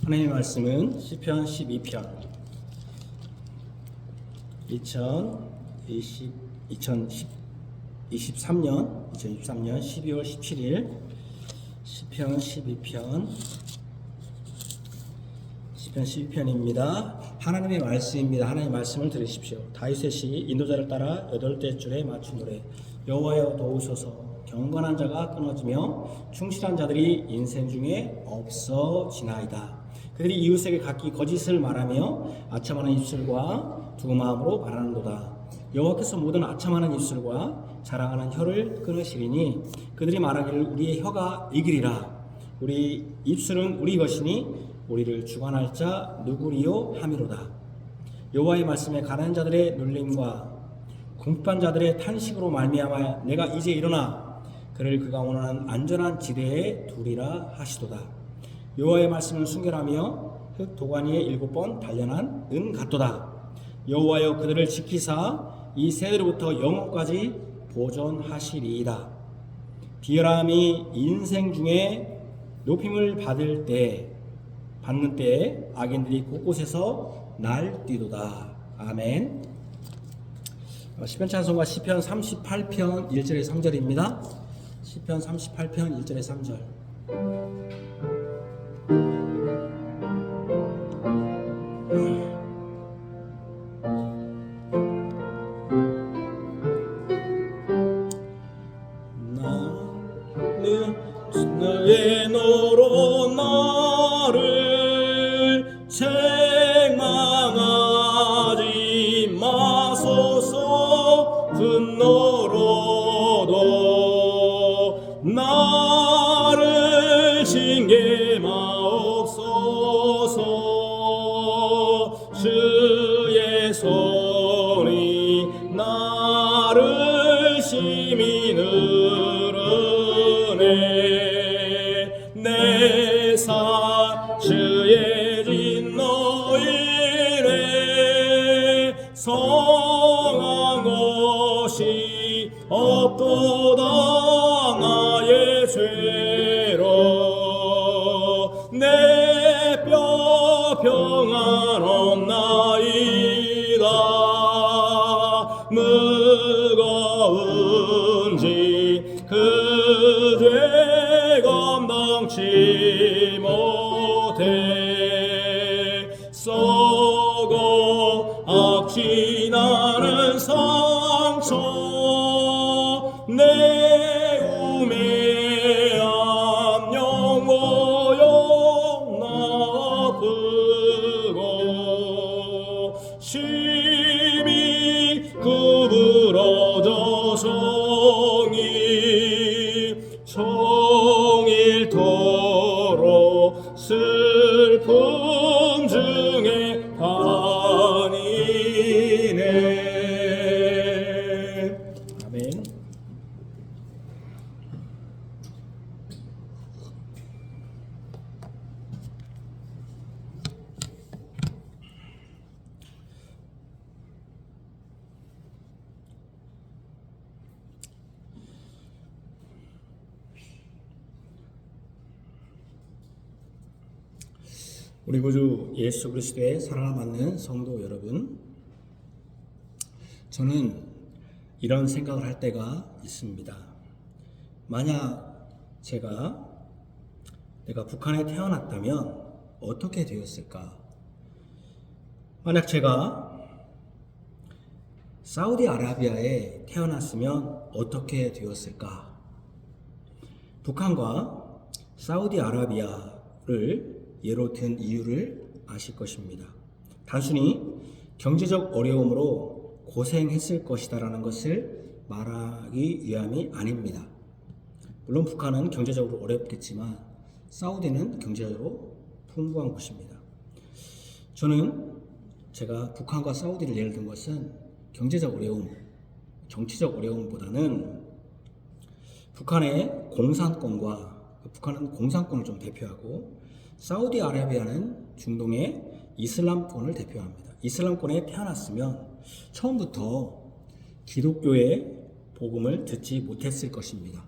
하나님의 말씀은 시편 12편 2023년 12월 17일 시편 12편입니다. 하나님의 말씀입니다. 하나님의 말씀을 들으십시오. 다윗의 시 인도자를 따라 8대줄에 맞춘 노래. 여호와여 도우소서. 경건한 자가 끊어지며 충실한 자들이 인생 중에 없어지나이다. 그들이 이웃에게 각기 거짓을 말하며 아첨하는 입술과 두 마음으로 말하는도다. 여호와께서 모든 아첨하는 입술과 자랑하는 혀를 끊으시리니 그들이 말하기를 우리의 혀가 이기리라. 우리 입술은 우리 것이니 우리를 주관할 자 누구리요 함이로다. 여호와의 말씀에 가난한 자들의 눌림과 궁핍한 자들의 탄식으로 말미암아 내가 이제 일어나 그를 그가 원하는 안전한 지대에 두리라 하시도다. 여호와의 말씀을 순결하며 흙 도가니에 7번 단련한 은 같도다. 여호와여 그들을 지키사 이 세대로부터 영원까지 보존하시리이다. 비열함이 인생 중에 높임을 받는 때에 악인들이 곳곳에서 날뛰도다. 아멘. 시편 찬송가 시편 38편 1절의 3절입니다. 시편 38편 1절의 3절. 나의 너로 나를 책망하지 마소서. 분노로도 나를 징계 마옵소서. 주의 손이 나를 심히 누르네. 내 사 주의 진노 이래 성한 것이 없도다. 나의 죄로 내 뼈 평안없나이다. 무거운지 그 죄 감당치 못해 썩어 악취나는 상처 내 우매한 영모여 나쁘고 심히 구부러져 종일토록 슬픔 중에 다니네. 아멘. 우리 구주 예수 그리스도의 사랑을 받는 성도 여러분, 저는 이런 생각을 할 때가 있습니다. 만약 내가 북한에 태어났다면 어떻게 되었을까? 만약 제가 사우디아라비아에 태어났으면 어떻게 되었을까? 북한과 사우디아라비아를 예로 든 이유를 아실 것입니다. 단순히 경제적 어려움으로 고생했을 것이다라는 것을 말하기 위함이 아닙니다. 물론 북한은 경제적으로 어렵겠지만 사우디는 경제적으로 풍부한 곳입니다. 저는 제가 북한과 사우디를 예를 든 것은 경제적 어려움, 정치적 어려움보다는 북한은 공산권을 좀 대표하고 사우디아라비아는 중동의 이슬람권을 대표합니다. 이슬람권에 태어났으면 처음부터 기독교의 복음을 듣지 못했을 것입니다.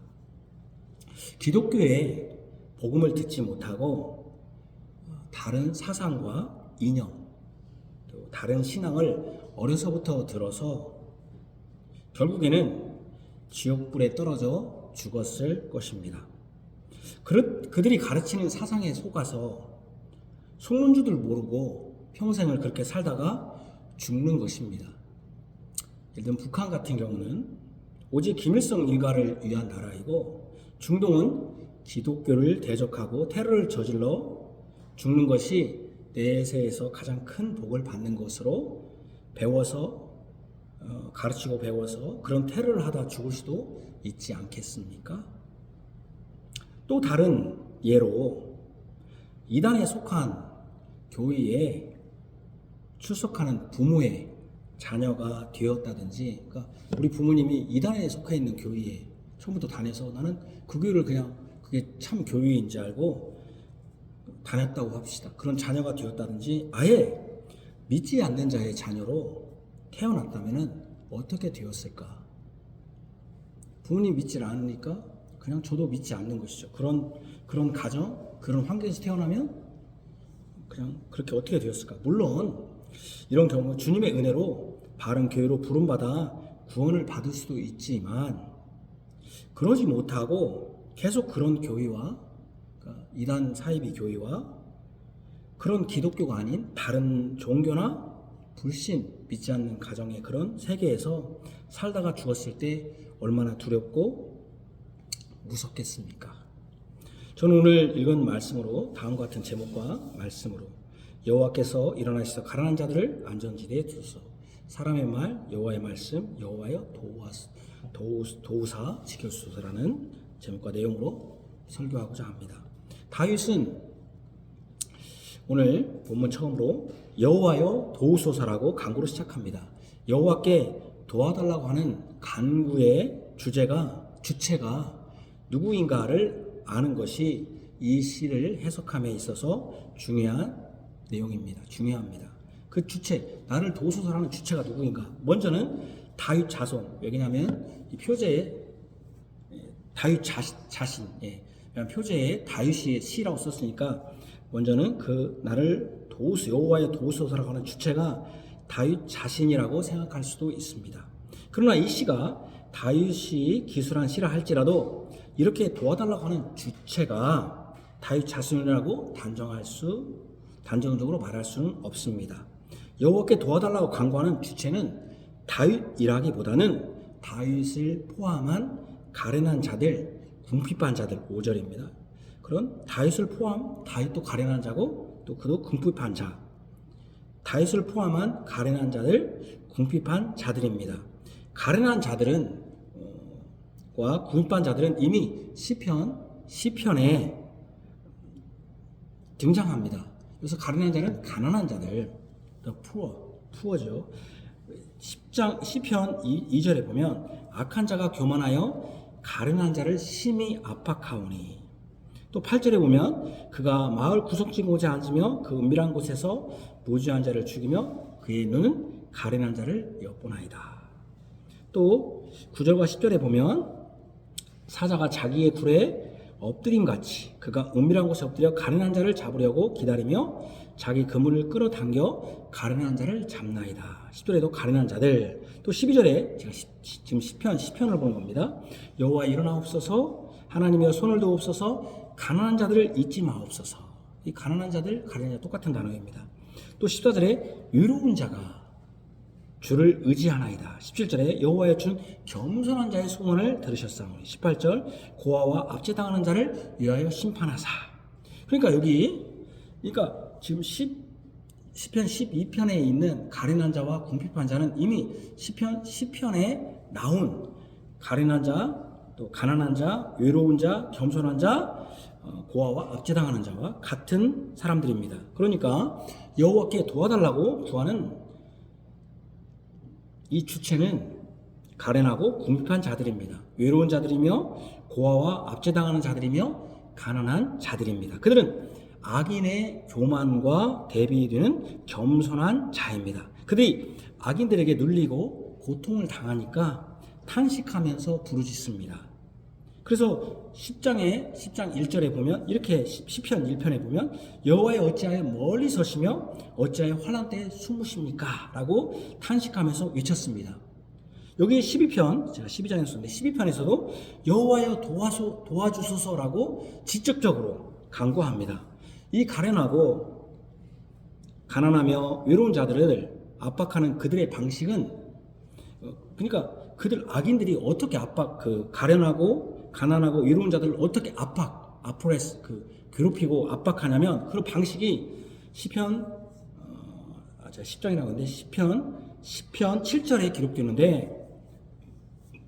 기독교의 복음을 듣지 못하고 다른 사상과 이념, 또 다른 신앙을 어려서부터 들어서 결국에는 지옥불에 떨어져 죽었을 것입니다. 그들이 가르치는 사상에 속아서 속는 줄도 모르고 평생을 그렇게 살다가 죽는 것입니다. 예를 들면 북한 같은 경우는 오직 김일성 일가를 위한 나라이고, 중동은 기독교를 대적하고 테러를 저질러 죽는 것이 내세에서 가장 큰 복을 받는 것으로 배워서 가르치고 배워서 그런 테러를 하다 죽을 수도 있지 않겠습니까? 또 다른 예로 이단에 속한 교회에 출석하는 부모의 자녀가 되었다든지, 그러니까 우리 부모님이 이단에 속해 있는 교회에 처음부터 다녀서 나는 그 교회를 그냥 그게 참 교회인 줄 알고 다녔다고 합시다. 그런 자녀가 되었다든지, 아예 믿지 않는 자의 자녀로 태어났다면 어떻게 되었을까? 부모님 믿지 않으니까 그냥 저도 믿지 않는 것이죠. 그런 가정, 그런 환경에서 태어나면 그냥 그렇게 어떻게 되었을까? 물론 이런 경우 주님의 은혜로 바른 교회로 부름받아 구원을 받을 수도 있지만, 그러지 못하고 계속 그런 교회와, 그러니까 이단 사이비 교회와 그런 기독교가 아닌 다른 종교나 불신, 믿지 않는 가정의 그런 세계에서 살다가 죽었을 때 얼마나 두렵고 무섭겠습니까? 저는 오늘 읽은 말씀으로 다음과 같은 제목과 말씀으로, 여호와께서 일어나시서 가난한 자들을 안전지대에 두소서, 사람의 말 여호와의 말씀 여호와여 도우사 지켜주소서라는 제목과 내용으로 설교하고자 합니다. 다윗은 오늘 본문 처음으로 여호와여 도우소서라고 간구로 시작합니다. 여호와께 도와달라고 하는 간구의 주체가 누구인가를 아는 것이 이 시를 해석함에 있어서 중요합니다. 그 주체, 나를 도우소서라는 주체가 누구인가? 먼저는 다윗 자손. 왜냐하면 이 표제에 다윗 자신, 표제에 다윗이 시라고 썼으니까 먼저는 그 나를 여호와의 도우소서라고 하는 주체가 다윗 자신이라고 생각할 수도 있습니다. 그러나 이 시가 다윗이 기술한 시라 할지라도 이렇게 도와달라고 하는 주체가 다윗 자신이라고 단정적으로 말할 수는 없습니다. 여호와께 도와달라고 간구하는 주체는 다윗이라기보다는 다윗을 포함한 가련한 자들, 궁핍한 자들, 5절입니다. 그런 다윗을 포함, 다윗도 가련한 자고 또 그도 궁핍한 자, 다윗을 포함한 가련한 자들, 궁핍한 자들입니다. 가련한 자들은 과 궁핍한 자들은 이미 시편에 등장합니다. 그래서 가련한 자는 가난한 자들, 푸어죠. 시편 2절에 보면 악한 자가 교만하여 가련한 자를 심히 압박하오니, 또 8절에 보면 그가 마을 구석진 곳에 앉으며 그 은밀한 곳에서 무주한 자를 죽이며 그의 눈은 가련한 자를 엿보나이다. 또 9절과 10절에 보면 사자가 자기의 굴에 엎드림같이 그가 은밀한 곳에 엎드려 가련한 자를 잡으려고 기다리며 자기 그물을 끌어당겨 가련한 자를 잡나이다. 10절에도 가련한 자들, 또 12절에 제가 지금 시편을 보는 겁니다. 여호와 일어나옵소서, 하나님이여 손을 도옵소서, 가난한 자들을 잊지 마옵소서. 이 가난한 자들, 가련한 자 똑같은 단어입니다. 또 14절에 의로운 자가 주를 의지하나이다. 17절에 여호와의 준 겸손한 자의 소원을 들으셨사오니, 18절 고아와 압제당하는 자를 위하여 심판하사. 그러니까 지금 시편 12편에 있는 가련한 자와 궁핍한 자는 이미 시편 10편에 나온 가련한 자, 또 가난한 자, 외로운 자, 겸손한 자, 고아와 압제당하는 자와 같은 사람들입니다. 그러니까 여호와께 도와달라고 구하는 이 주체는 가련하고 궁핍한 자들입니다. 외로운 자들이며 고아와 압제당하는 자들이며 가난한 자들입니다. 그들은 악인의 교만과 대비되는 겸손한 자입니다. 그들이 악인들에게 눌리고 고통을 당하니까 탄식하면서 부르짖습니다. 그래서 10장 1절에 보면 이렇게 시편 1편에 보면 여호와여 어찌하여 멀리 서시며 어찌하여 환난 때에 숨으십니까? 라고 탄식하면서 외쳤습니다. 여기 12편, 제가 12장에 썼는데 12편에서도 여호와여 도와주소서라고 직접적으로 간구합니다. 이 가련하고 가난하며 외로운 자들을 압박하는 그들의 방식은, 그러니까 그들 악인들이 어떻게 가련하고 가난하고 외로운 자들을 어떻게 아프레스, 괴롭히고 압박하냐면 그 방식이 시편 10장이라고 하는데 시편 7절에 기록되는데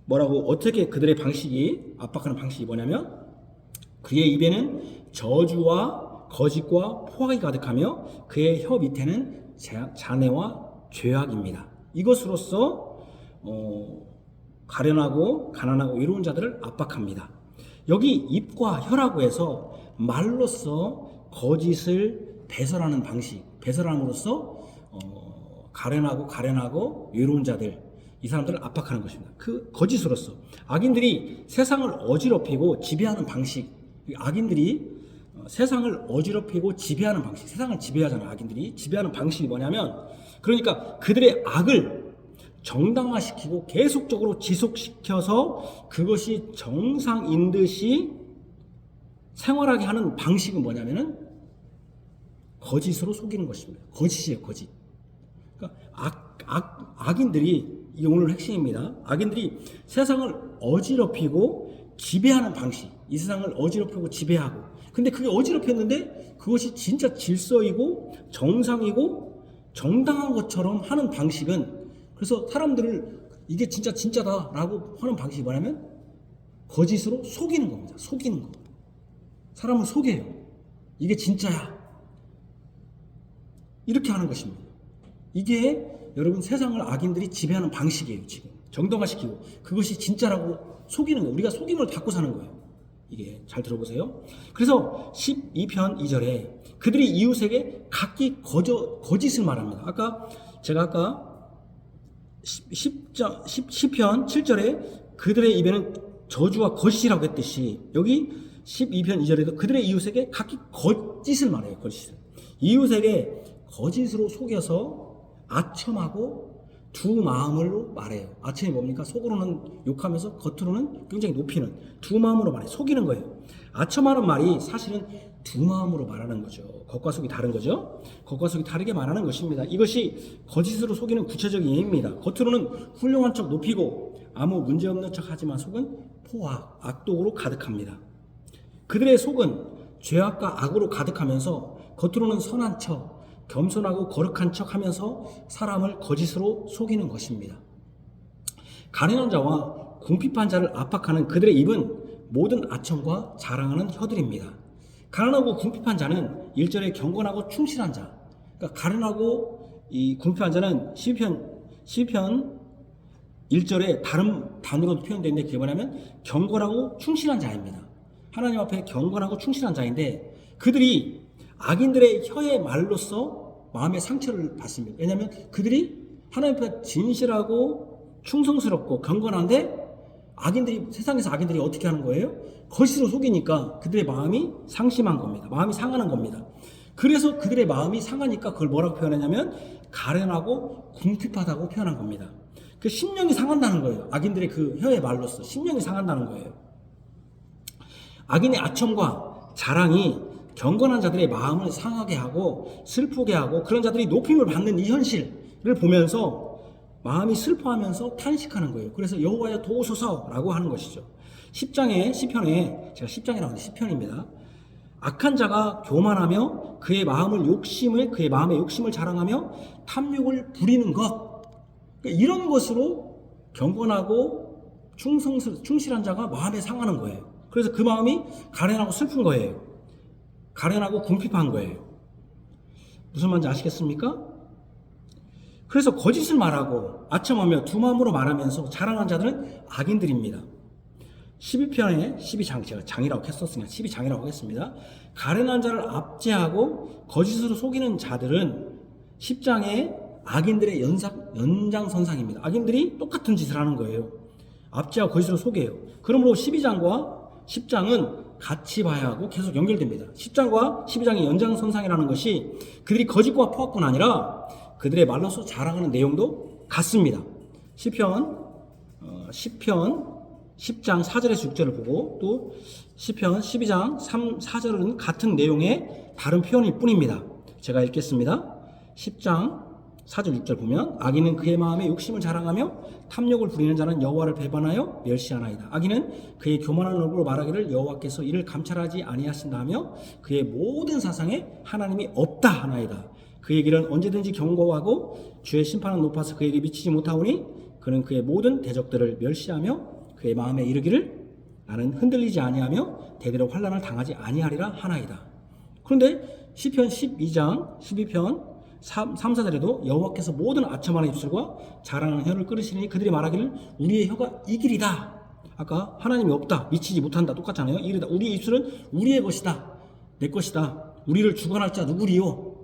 뭐라고, 어떻게 그들의 방식이, 압박하는 방식이 뭐냐면 그의 입에는 저주와 거짓과 포악이 가득하며 그의 혀 밑에는 잔해와 죄악입니다. 이것으로써 가련하고 가난하고 외로운 자들을 압박합니다. 여기 입과 혀라고 해서 말로써 거짓을 배설하는 방식, 배설함으로써 가련하고 외로운 자들, 이 사람들을 압박하는 것입니다. 그 거짓으로서 악인들이 세상을 어지럽히고 지배하는 방식, 악인들이 세상을 어지럽히고 지배하는 방식, 세상을 지배하잖아요. 악인들이 지배하는 방식이 뭐냐면, 그러니까 그들의 악을 정당화시키고 계속적으로 지속시켜서 그것이 정상인 듯이 생활하게 하는 방식은 뭐냐면은 거짓으로 속이는 것입니다. 거짓이에요, 거짓. 그러니까 악인들이, 이게 오늘 핵심입니다. 악인들이 세상을 어지럽히고 지배하는 방식, 이 세상을 어지럽히고 지배하고, 근데 그게 어지럽혔는데 그것이 진짜 질서이고 정상이고 정당한 것처럼 하는 방식은, 그래서 사람들을 이게 진짜다라고 하는 방식이 뭐냐면 거짓으로 속이는 겁니다. 속이는 거. 사람을 속여요. 이게 진짜야. 이렇게 하는 것입니다. 이게 여러분 세상을 악인들이 지배하는 방식이에요. 지금 정당화시키고 그것이 진짜라고 속이는 거예요. 우리가 속임을 받고 사는 거예요. 이게 잘 들어보세요. 그래서 12편 2절에 그들이 이웃에게 각기 거짓을 말합니다. 제가 10편 7절에 그들의 입에는 저주와 거짓이라고 했듯이 여기 12편 2절에도 그들의 이웃에게 각기 거짓을 말해요. 거짓을. 이웃에게 거짓으로 속여서 아첨하고 두 마음으로 말해요. 아첨이 뭡니까? 속으로는 욕하면서 겉으로는 굉장히 높이는, 두 마음으로 말해요. 속이는 거예요. 아첨하는 말이 사실은 두 마음으로 말하는 거죠. 겉과 속이 다른 거죠. 겉과 속이 다르게 말하는 것입니다. 이것이 거짓으로 속이는 구체적인 예입니다. 겉으로는 훌륭한 척 높이고 아무 문제없는 척 하지만 속은 포악, 악독으로 가득합니다. 그들의 속은 죄악과 악으로 가득하면서 겉으로는 선한 척, 겸손하고 거룩한 척 하면서 사람을 거짓으로 속이는 것입니다. 가련한 자와 궁핍한 자를 압박하는 그들의 입은 모든 아첨과 자랑하는 혀들입니다. 가난하고 궁핍한 자는 1절에 경건하고 충실한 자. 그러니까 가련하고 이 궁핍한 자는 시편 1절에 다른 단어로도 표현되는데 그게 뭐냐면 경건하고 충실한 자입니다. 하나님 앞에 경건하고 충실한 자인데 그들이 악인들의 혀의 말로써 마음의 상처를 받습니다. 왜냐하면 그들이 하나님 앞에 진실하고 충성스럽고 경건한데 세상에서 악인들이 어떻게 하는 거예요? 거짓으로 속이니까 그들의 마음이 상심한 겁니다. 마음이 상하는 겁니다. 그래서 그들의 마음이 상하니까 그걸 뭐라고 표현하냐면 가련하고 궁핍하다고 표현한 겁니다. 그 심령이 상한다는 거예요. 악인들의 그 혀의 말로써 심령이 상한다는 거예요. 악인의 아첨과 자랑이 경건한 자들의 마음을 상하게 하고 슬프게 하고 그런 자들이 높임을 받는 이 현실을 보면서 마음이 슬퍼하면서 탄식하는 거예요. 그래서 여호와여 도우소서라고 하는 것이죠. 10장의 시편에, 제가 10장이라고 하는데 10편입니다. 악한 자가 교만하며 그의 마음의 욕심을 자랑하며 탐욕을 부리는 것, 그러니까 이런 것으로 경건하고 충실한 자가 마음에 상하는 거예요. 그래서 그 마음이 가련하고 슬픈 거예요. 가련하고 궁핍한 거예요. 무슨 말인지 아시겠습니까? 그래서 거짓을 말하고 아첨하며 두 마음으로 말하면서 자랑한 자들은 악인들입니다. 12편에 12장, 제가 장이라고 했었으니까 12장이라고 하겠습니다. 가련한 자를 압제하고 거짓으로 속이는 자들은 10장의 악인들의 연장선상입니다. 악인들이 똑같은 짓을 하는 거예요. 압제하고 거짓으로 속여요. 그러므로 12장과 10장은 같이 봐야 하고 계속 연결됩니다. 10장과 12장의 연장선상이라는 것이 그들이 거짓과 포악뿐 아니라 그들의 말로서 자랑하는 내용도 같습니다. 시편 10장 4절에서 6절을 보고 또 시편 12장 3, 4절은 같은 내용의 다른 표현일 뿐입니다. 제가 읽겠습니다. 10장 4절 6절 보면 악인은 그의 마음에 욕심을 자랑하며 탐욕을 부리는 자는 여호와를 배반하여 멸시하나이다. 악인은 그의 교만한 얼굴로 말하기를 여호와께서 이를 감찰하지 아니하신다며 그의 모든 사상에 하나님이 없다 하나이다. 그의 길은 언제든지 견고하고 주의 심판은 높아서 그에게 미치지 못하오니 그는 그의 모든 대적들을 멸시하며 그의 마음에 이르기를 나는 흔들리지 아니하며 대대로 환난을 당하지 아니하리라 하나이다. 그런데 시편 12장 12편 3, 4절에도 여호와께서 모든 아첨하는 입술과 자랑하는 혀를 끊으시니 그들이 말하기를 우리의 혀가 이 길이다. 아까 하나님이 없다, 미치지 못한다 똑같잖아요. 이르다. 우리의 입술은 우리의 것이다, 내 것이다. 우리를 주관할 자 누구리요?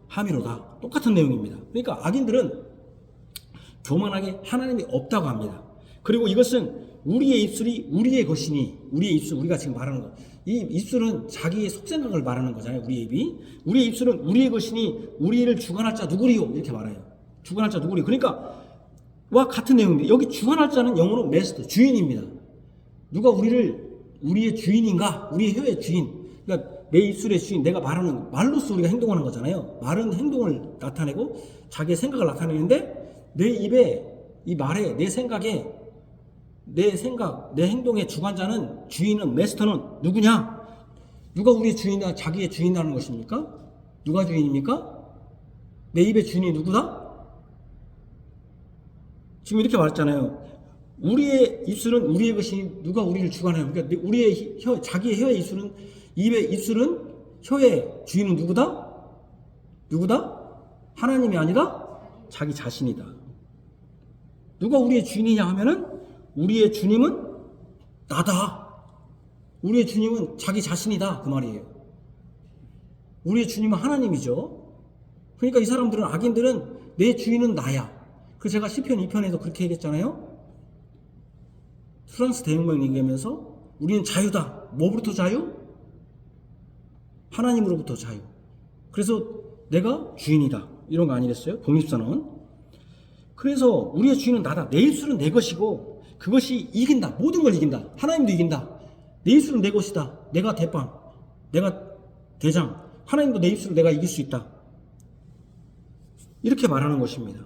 함이로다. 똑같은 내용입니다. 그러니까 악인들은 교만하게 하나님이 없다고 합니다. 그리고 이것은 우리의 입술이 우리의 것이니, 우리의 입술, 우리가 지금 말하는 것, 이 입술은 자기의 속생각을 말하는 거잖아요. 우리의 입이. 우리의 입술은 우리의 것이니 우리를 주관할 자 누구리요? 이렇게 말해요. 주관할 자 누구리요? 그러니까 와 같은 내용인데 여기 주관할 자는 영어로 메스터, 주인입니다. 누가 우리의 주인인가? 우리의 혀의 주인. 그러니까 내 입술의 주인, 내가 말하는 말로써 우리가 행동하는 거잖아요. 말은 행동을 나타내고 자기의 생각을 나타내는데 내 입에, 이 말에, 내 생각에, 내 생각, 내 행동의 주관자는, 주인은, 메스터는 누구냐? 누가 우리의 주인이나 자기의 주인이라는 것입니까? 누가 주인입니까? 내 입의 주인이 누구다? 지금 이렇게 말했잖아요. 우리의 입술은 우리의 것이 누가 우리를 주관해요. 그러니까 우리의 혀, 자기의 혀의 입술은, 입의 입술은, 혀의 주인은 누구다? 누구다? 하나님이 아니라 자기 자신이다. 누가 우리의 주인이냐 하면은 우리의 주님은 나다. 우리의 주님은 자기 자신이다. 그 말이에요. 우리의 주님은 하나님이죠. 그러니까 이 사람들은, 악인들은 내 주인은 나야. 그래서 제가 시편 2편에도 그렇게 얘기했잖아요. 프랑스 대혁명 얘기하면서 우리는 자유다. 뭐부터 자유? 하나님으로부터 자유. 그래서 내가 주인이다. 이런 거 아니겠어요? 독립선언. 그래서 우리의 주인은 나다. 내 입술은 내 것이고 그것이 이긴다. 모든 걸 이긴다. 하나님도 이긴다. 내 입술은 내 것이다. 내가 대빵, 내가 대장. 하나님도 내 입술을 내가 이길 수 있다. 이렇게 말하는 것입니다.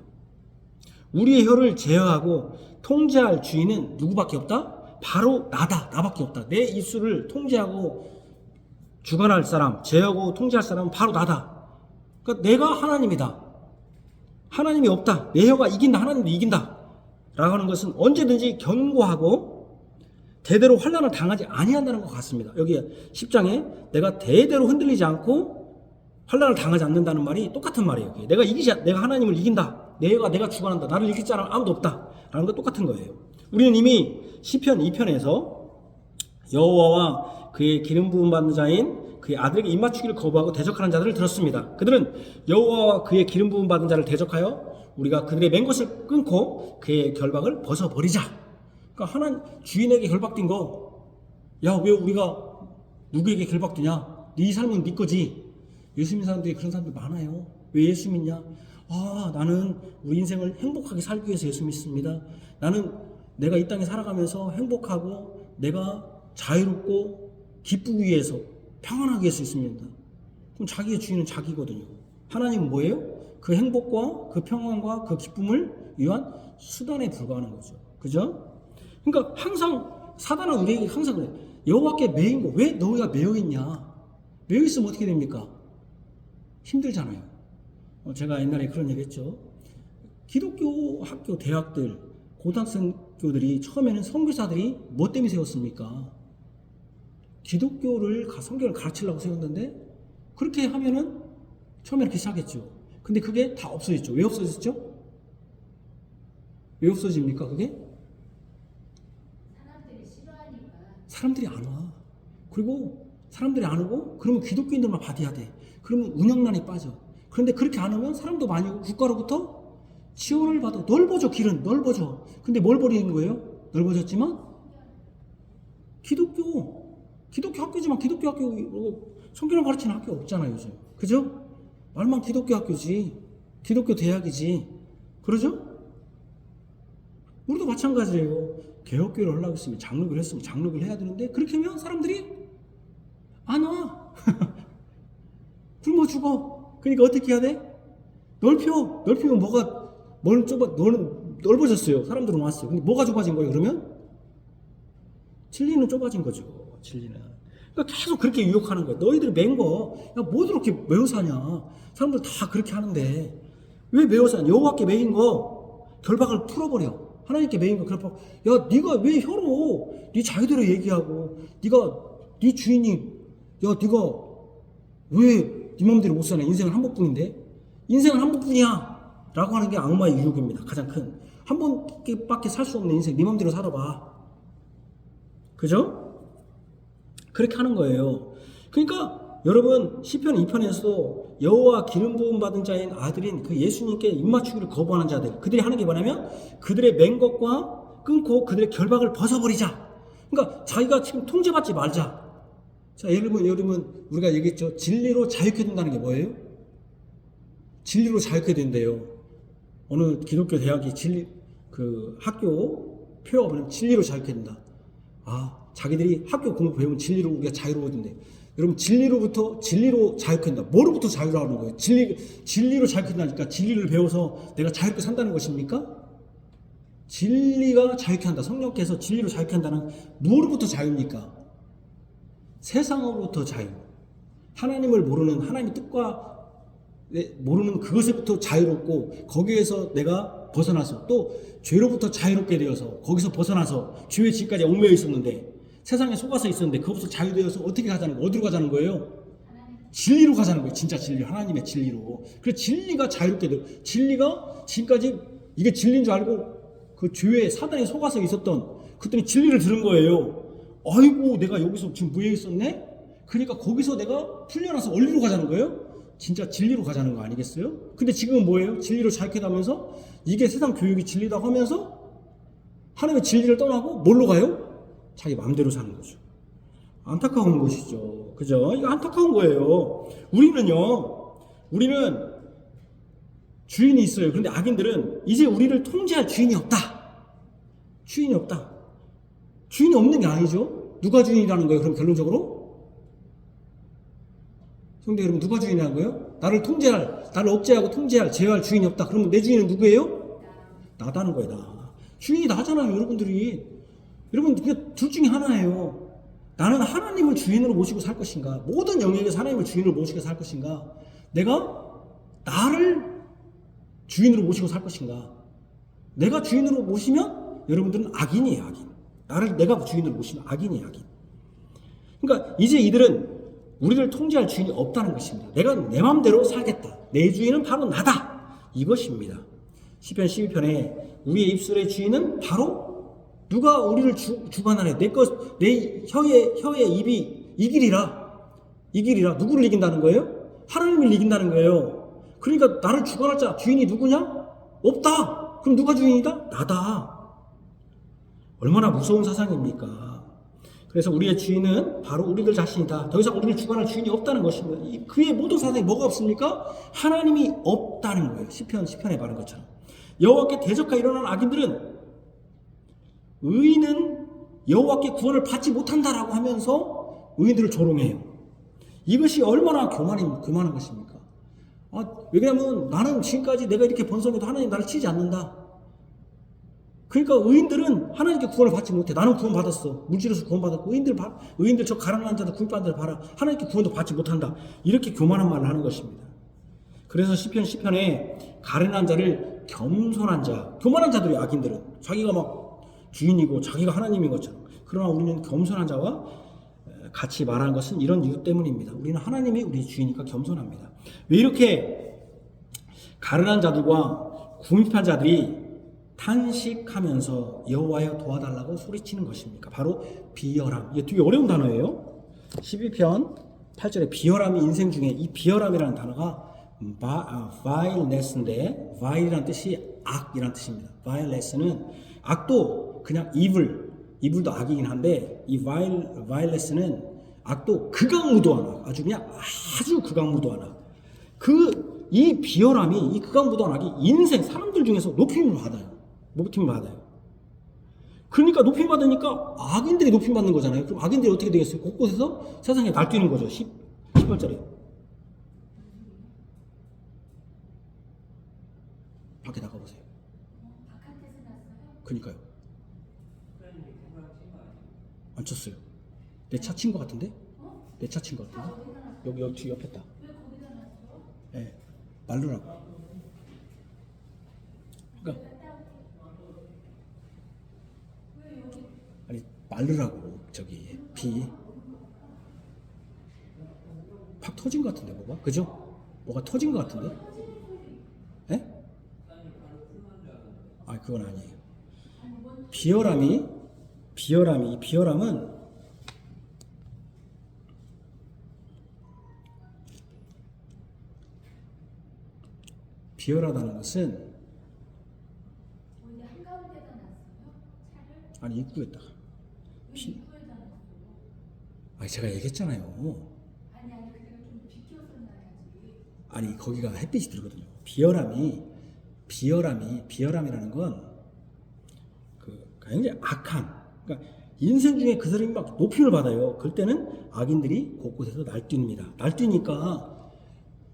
우리의 혀를 제어하고 통제할 주인은 누구밖에 없다? 바로 나다. 나밖에 없다. 내 입술을 통제하고 주관할 사람, 제어하고 통제할 사람은 바로 나다. 그러니까 내가 하나님이다. 하나님이 없다. 내 혀가 이긴다. 하나님도 이긴다. 라고 하는 것은 언제든지 견고하고 대대로 환난을 당하지 아니한다는 것 같습니다. 여기 10장에 내가 대대로 흔들리지 않고 환난을 당하지 않는다는 말이 똑같은 말이에요. 내가 하나님을 이긴다. 내 혀가 내가 주관한다. 나를 이길 자는 아무도 없다. 라는 것 똑같은 거예요. 우리는 이미 시편 2편에서 여호와와 그의 기름 부음 받는 자인 그의 아들에게 입맞추기를 거부하고 대적하는 자들을 들었습니다. 그들은 여호와와 그의 기름 부음 받은 자를 대적하여 우리가 그들의 맨 것을 끊고 그의 결박을 벗어버리자. 그러니까 하나님 주인에게 결박된 거, 야, 왜 우리가 누구에게 결박되냐? 네 삶은 네 거지. 예수 믿는 사람들이 그런 사람들 많아요. 왜 예수 믿냐? 아, 나는 우리 인생을 행복하게 살기 위해서 예수 믿습니다. 나는 내가 이 땅에 살아가면서 행복하고 내가 자유롭고 기쁘기 위해서, 평안하게 위해서 있습니다. 그럼 자기의 주인은 자기거든요. 하나님은 뭐예요? 그 행복과 그 평안과 그 기쁨을 위한 수단에 불과하는 거죠. 그죠? 그러니까 항상 사단은 우리에게 항상 그래. 여호와께 매인 거. 왜 너희가 매여 있냐? 매여 있으면 어떻게 됩니까? 힘들잖아요. 제가 옛날에 그런 얘기 했죠. 기독교 학교, 대학들, 고등학생들이 처음에는 선교사들이 뭐 때문에 세웠습니까? 기독교를 성경을 가르치려고 세웠는데 그렇게 하면은 처음에 이렇게 시작했죠. 근데 그게 다 없어졌죠. 왜 없어졌죠? 왜 없어집니까 그게? 사람들이 싫어하니까. 사람들이 안 와. 그리고 사람들이 안 오고 그러면 기독교인들만 받아야 돼. 그러면 운영난에 빠져. 그런데 그렇게 안 오면 사람도 많이 오고 국가로부터 지원을 받아. 넓어져. 길은 넓어져. 근데 뭘 버리는 거예요? 넓어졌지만 기독교 학교지만 기독교 학교 성경을 가르치는 학교 없잖아요, 요즘. 그죠? 말만 기독교 학교지. 기독교 대학이지. 그러죠? 우리도 마찬가지예요. 개혁교회를 하려고 했으면 장로교를 했으면 장로교를 해야 되는데 그렇게 하면 사람들이 안 와. 굶어 죽어. 그러니까 어떻게 해야 돼? 넓히면 너는 넓어졌어요. 사람들은 왔어요. 근데 뭐가 좁아진 거예요, 그러면? 진리는 좁아진 거죠. 진리는. 그러니까 계속 그렇게 유혹하는 거예요. 너희들이 맨 거, 야, 뭐 그렇게 매어 사냐? 사람들 다 그렇게 하는데 왜 매어 사냐? 여호와께 매인 거 결박을 풀어버려. 하나님께 매인 거 결박. 야, 네가 왜 혀로 네 자유대로 얘기하고, 네 주인이, 야, 네가 왜 네 맘대로 못 사냐? 인생은 한 번뿐인데. 인생은 한 번뿐이야 라고 하는 게 악마의 유혹입니다. 가장 큰. 한 번밖에 살 수 없는 인생 네 맘대로 살아봐. 그죠? 그렇게 하는 거예요. 그러니까 여러분 시편 2편에서도 여호와 기름 부음 받은 자인 아들인 그 예수님께 입맞추기를 거부하는 자들, 그들이 하는 게 뭐냐면 그들의 맨 것과 끊고 그들의 결박을 벗어버리자. 그러니까 자기가 지금 통제받지 말자. 자, 여러분 우리가 얘기했죠. 진리로 자유케 된다는 게 뭐예요? 진리로 자유케 된대요. 어느 기독교 대학이 학교 표어가 보면 진리로 자유케 된다. 자기들이 학교 공부 배우면 진리로 우리가 자유로워진대. 여러분, 진리로 자유케 된다. 뭐로부터 자유라는 거예요? 진리로 자유케 된다니까 진리를 배워서 내가 자유롭게 산다는 것입니까? 진리가 자유케 한다. 성령께서 진리로 자유케 한다는 무엇으로부터 자유입니까? 세상으로부터 자유. 하나님을 모르는, 하나님의 뜻과 모르는 그것에부터 자유롭고, 거기에서 내가 벗어나서 또 죄로부터 자유롭게 되어서 거기서 벗어나서 죄의 지까지 얽매여 있었는데, 세상에 속아서 있었는데 그것부터 자유되어서 어떻게 가자는 거예요? 어디로 가자는 거예요? 진리로 가자는 거예요. 진짜 진리, 하나님의 진리로. 그래서 진리가 자유롭게 돼요. 진리가 지금까지 이게 진리인 줄 알고 그 죄에 사단에 속아서 있었던 그들이 진리를 들은 거예요. 아이고, 내가 여기서 지금 무해 있었네? 그러니까 거기서 내가 풀려나서 원리로 가자는 거예요? 진짜 진리로 가자는 거 아니겠어요? 근데 지금은 뭐예요? 진리로 자유케 하면서 이게 세상 교육이 진리다고 하면서 하나님의 진리를 떠나고 뭘로 가요? 자기 마음대로 사는 거죠. 안타까운 것이죠. 그죠? 이거 안타까운 거예요. 우리는 주인이 있어요. 그런데 악인들은 이제 우리를 통제할 주인이 없다. 주인이 없다. 주인이 없는 게 아니죠. 누가 주인이라는 거예요? 그럼 결론적으로? 성도 여러분, 누가 주인이라는 거예요? 나를 억제하고 통제할, 제어할 주인이 없다. 그러면 내 주인은 누구예요? 나다는 거예요, 나. 주인이 나잖아요, 여러분들이. 여러분, 둘 중에 하나예요. 나는 하나님을 주인으로 모시고 살 것인가? 모든 영역에서 하나님을 주인으로 모시고 살 것인가? 내가 나를 주인으로 모시고 살 것인가? 내가 주인으로 모시면 여러분들은 악인이에요, 악인. 내가 주인으로 모시면 악인이에요, 악인. 그러니까 이제 이들은 우리를 통제할 주인이 없다는 것입니다. 내가 내 마음대로 살겠다. 내 주인은 바로 나다. 이것입니다. 시편 12편에 우리의 입술의 주인은 바로 누가 우리를 주관하네. 내 혀의 입이 이길이라. 누구를 이긴다는 거예요? 하나님을 이긴다는 거예요. 그러니까 나를 주관할 자, 주인이 누구냐? 없다. 그럼 누가 주인이다? 나다. 얼마나 무서운 사상입니까? 그래서 우리의 주인은 바로 우리들 자신이다. 더 이상 우리를 주관할 주인이 없다는 것입니다. 그의 모든 사상이 뭐가 없습니까? 하나님이 없다는 거예요. 시편에 말한 것처럼. 여호와께 대적하여 일어난 악인들은 의인은 여호와께 구원을 받지 못한다라고 하면서 의인들을 조롱해요. 이것이 얼마나 교만한 것입니까? 왜냐하면 나는 지금까지 내가 이렇게 번성해도 하나님 나를 치지 않는다. 그러니까 의인들은 하나님께 구원을 받지 못해. 나는 구원 받았어. 물질에서 구원 받았고, 의인들 저 가난한 자들, 구입받은 자들 봐라. 하나님께 구원도 받지 못한다. 이렇게 교만한 말을 하는 것입니다. 그래서 시편에 가련한 자를 겸손한 자, 교만한 자들이 악인들은 자기가 막 주인이고 자기가 하나님인 것처럼. 그러나 우리는 겸손한 자와 같이 말하는 것은 이런 이유 때문입니다. 우리는 하나님이 우리 주인이니까 겸손합니다. 왜 이렇게 가련한 자들과 구입한 자들이 탄식하면서 여호와여 도와달라고 소리치는 것입니까? 바로 비열함. 이게 되게 어려운 단어예요. 12편 8절에 비열함이 인생 중에, 이 비열함이라는 단어가 vileness인데, vile이라는 뜻이 악이라는 뜻입니다. vileness는 악도 그냥 evil 이불도 악이긴 한데 이 바이올레스는 악도 극악무도한 악, 아주 그냥 아주 극악무도한 악. 이 비열함이, 이 극악무도한 악이 인생 사람들 중에서 높임을 받아요. 높임을 받아요. 그러니까 높임 받으니까 악인들이 높임 받는 거잖아요. 그럼 악인들이 어떻게 되겠어요? 곳곳에서 세상에 날뛰는 거죠. 18절에. 밖에 나가보세요. 그러니까요. 안 쳤어요. 내 차 친 거 같은데? 내 차 친 거 같은데? 여기 뒤 옆에 있다. 예. 네, 말르라고. 그러니까 아니 말르라고 저기 비 팍 터진 것 같은데 뭐가? 그죠? 뭐가 터진 것 같은데? 예? 아 그건 아니에요. 비열함은 비열하다는 것은 아니 입구에다가 아니 제가 얘기했잖아요. 아니 거기가 햇빛이 들거든요. 비열함이라는 건 그 굉장히 악한, 그러니까 인생 중에 그 사람이 막 높임을 받아요. 그럴 때는 악인들이 곳곳에서 날뛰니까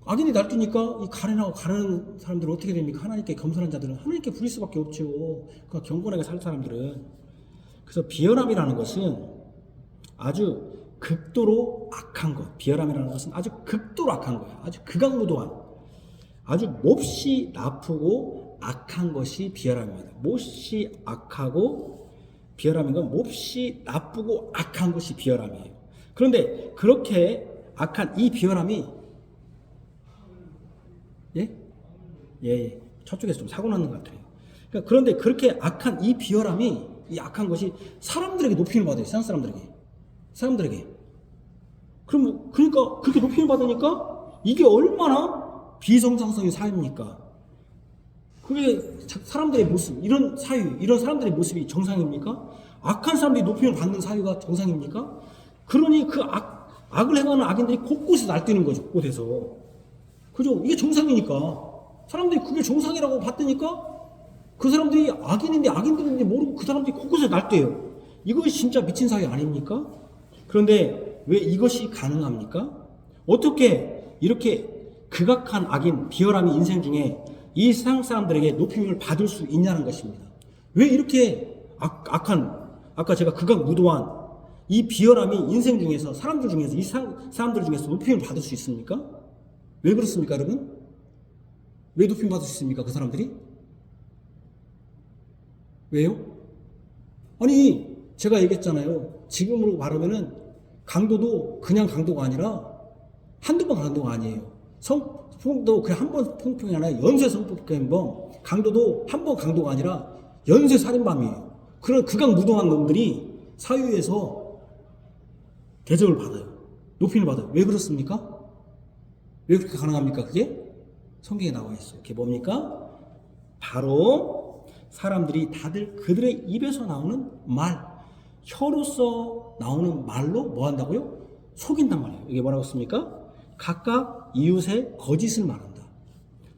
악인이 날뛰니까 이 가련하는 사람들은 어떻게 됩니까? 하나님께 겸손한 자들은 하나님께 부릴 수밖에 없죠. 그러니까 경건하게 살 사람들은. 그래서 비열함이라는 것은 아주 극도로 악한 것. 비열함이라는 것은 아주 극도로 악한 거예요. 아주 극악무도한, 아주 몹시 나쁘고 악한 것이 비열함입니다. 몹시 악하고 비열함인 건 몹시 나쁘고 악한 것이 비열함이에요. 그런데 그렇게 악한 이 비열함이 예. 저쪽에서 좀 사고 났는 것 같아요. 그러니까 그런데 그렇게 악한 이 비열함이, 이 악한 것이 사람들에게 높임을 받아요. 세상 사람들에게. 그러니까 그렇게 높임을 받으니까 이게 얼마나 비정상적인 사회입니까? 그게 사람들의 모습, 이런 사람들의 모습이 정상입니까? 악한 사람들이 높임을 받는 사회가 정상입니까? 그러니 그 악을 행하는 악인들이 곳곳에서 날뛰는 거죠. 곳곳에서. 그죠? 이게 정상이니까. 사람들이 그게 정상이라고 봤더니까 그 사람들이 악인들인지 모르고 그 사람들이 곳곳에서 날뛰어요. 이것이 진짜 미친 사회 아닙니까? 그런데 왜 이것이 가능합니까? 어떻게 이렇게 극악한 악인, 비열함이 인생 중에 이 세상 사람들에게 높임을 받을 수 있냐는 것입니다. 왜 이렇게 악한, 아까 제가 극악무도한 이 비열함이 인생 중에서 사람들 중에서 이 사람들 중에서 높임을 받을 수 있습니까? 왜 그렇습니까, 여러분? 왜 높임 받을 수 있습니까, 그 사람들이? 왜요? 아니, 제가 얘기했잖아요. 지금으로 말하면은 강도도 그냥 강도가 아니라 한두 번 강도가 아니에요. 성폭도 그냥 한 번 성폭이 아니라 연쇄 성폭행범, 강도도 한 번 강도가 아니라 연쇄 살인범이에요. 그런 극악무도한 놈들이 사회에서 대접을 받아요. 높임을 받아요. 왜 그렇습니까? 왜 그렇게 가능합니까? 그게 성경에 나와 있어요. 그게 뭡니까? 바로 사람들이 다들 그들의 입에서 나오는 말, 혀로서 나오는 말로 뭐 한다고요? 속인단 말이에요. 이게 뭐라고 했습니까? 각각 이웃의 거짓을 말한다.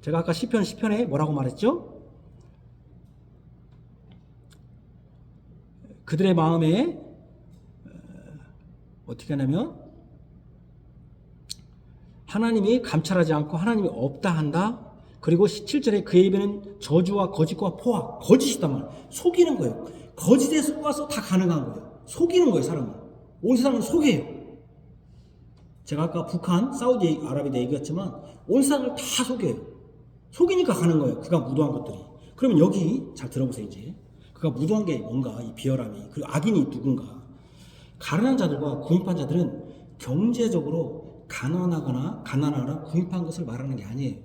제가 아까 시편에 뭐라고 말했죠? 그들의 마음에 어떻게 하냐면 하나님이 감찰하지 않고 하나님이 없다 한다. 그리고 17절에 그의 입에는 저주와 거짓과 포악, 거짓이단 말이에요. 속이는 거예요. 거짓에 속아서 다 가능한 거예요. 속이는 거예요, 사람은. 온 세상은 속여요. 제가 아까 북한, 사우디아라비아 얘기했지만 온 세상을 다 속여요. 속이니까 가는 거예요. 그가 무도한 것들이. 그러면 여기 잘 들어보세요. 이제 그가 무도한 게 뭔가, 이 비열함이, 그리고 악인이 누군가. 가난한 자들과 구입한 자들은 경제적으로 가난하거나 구입한 것을 말하는 게 아니에요.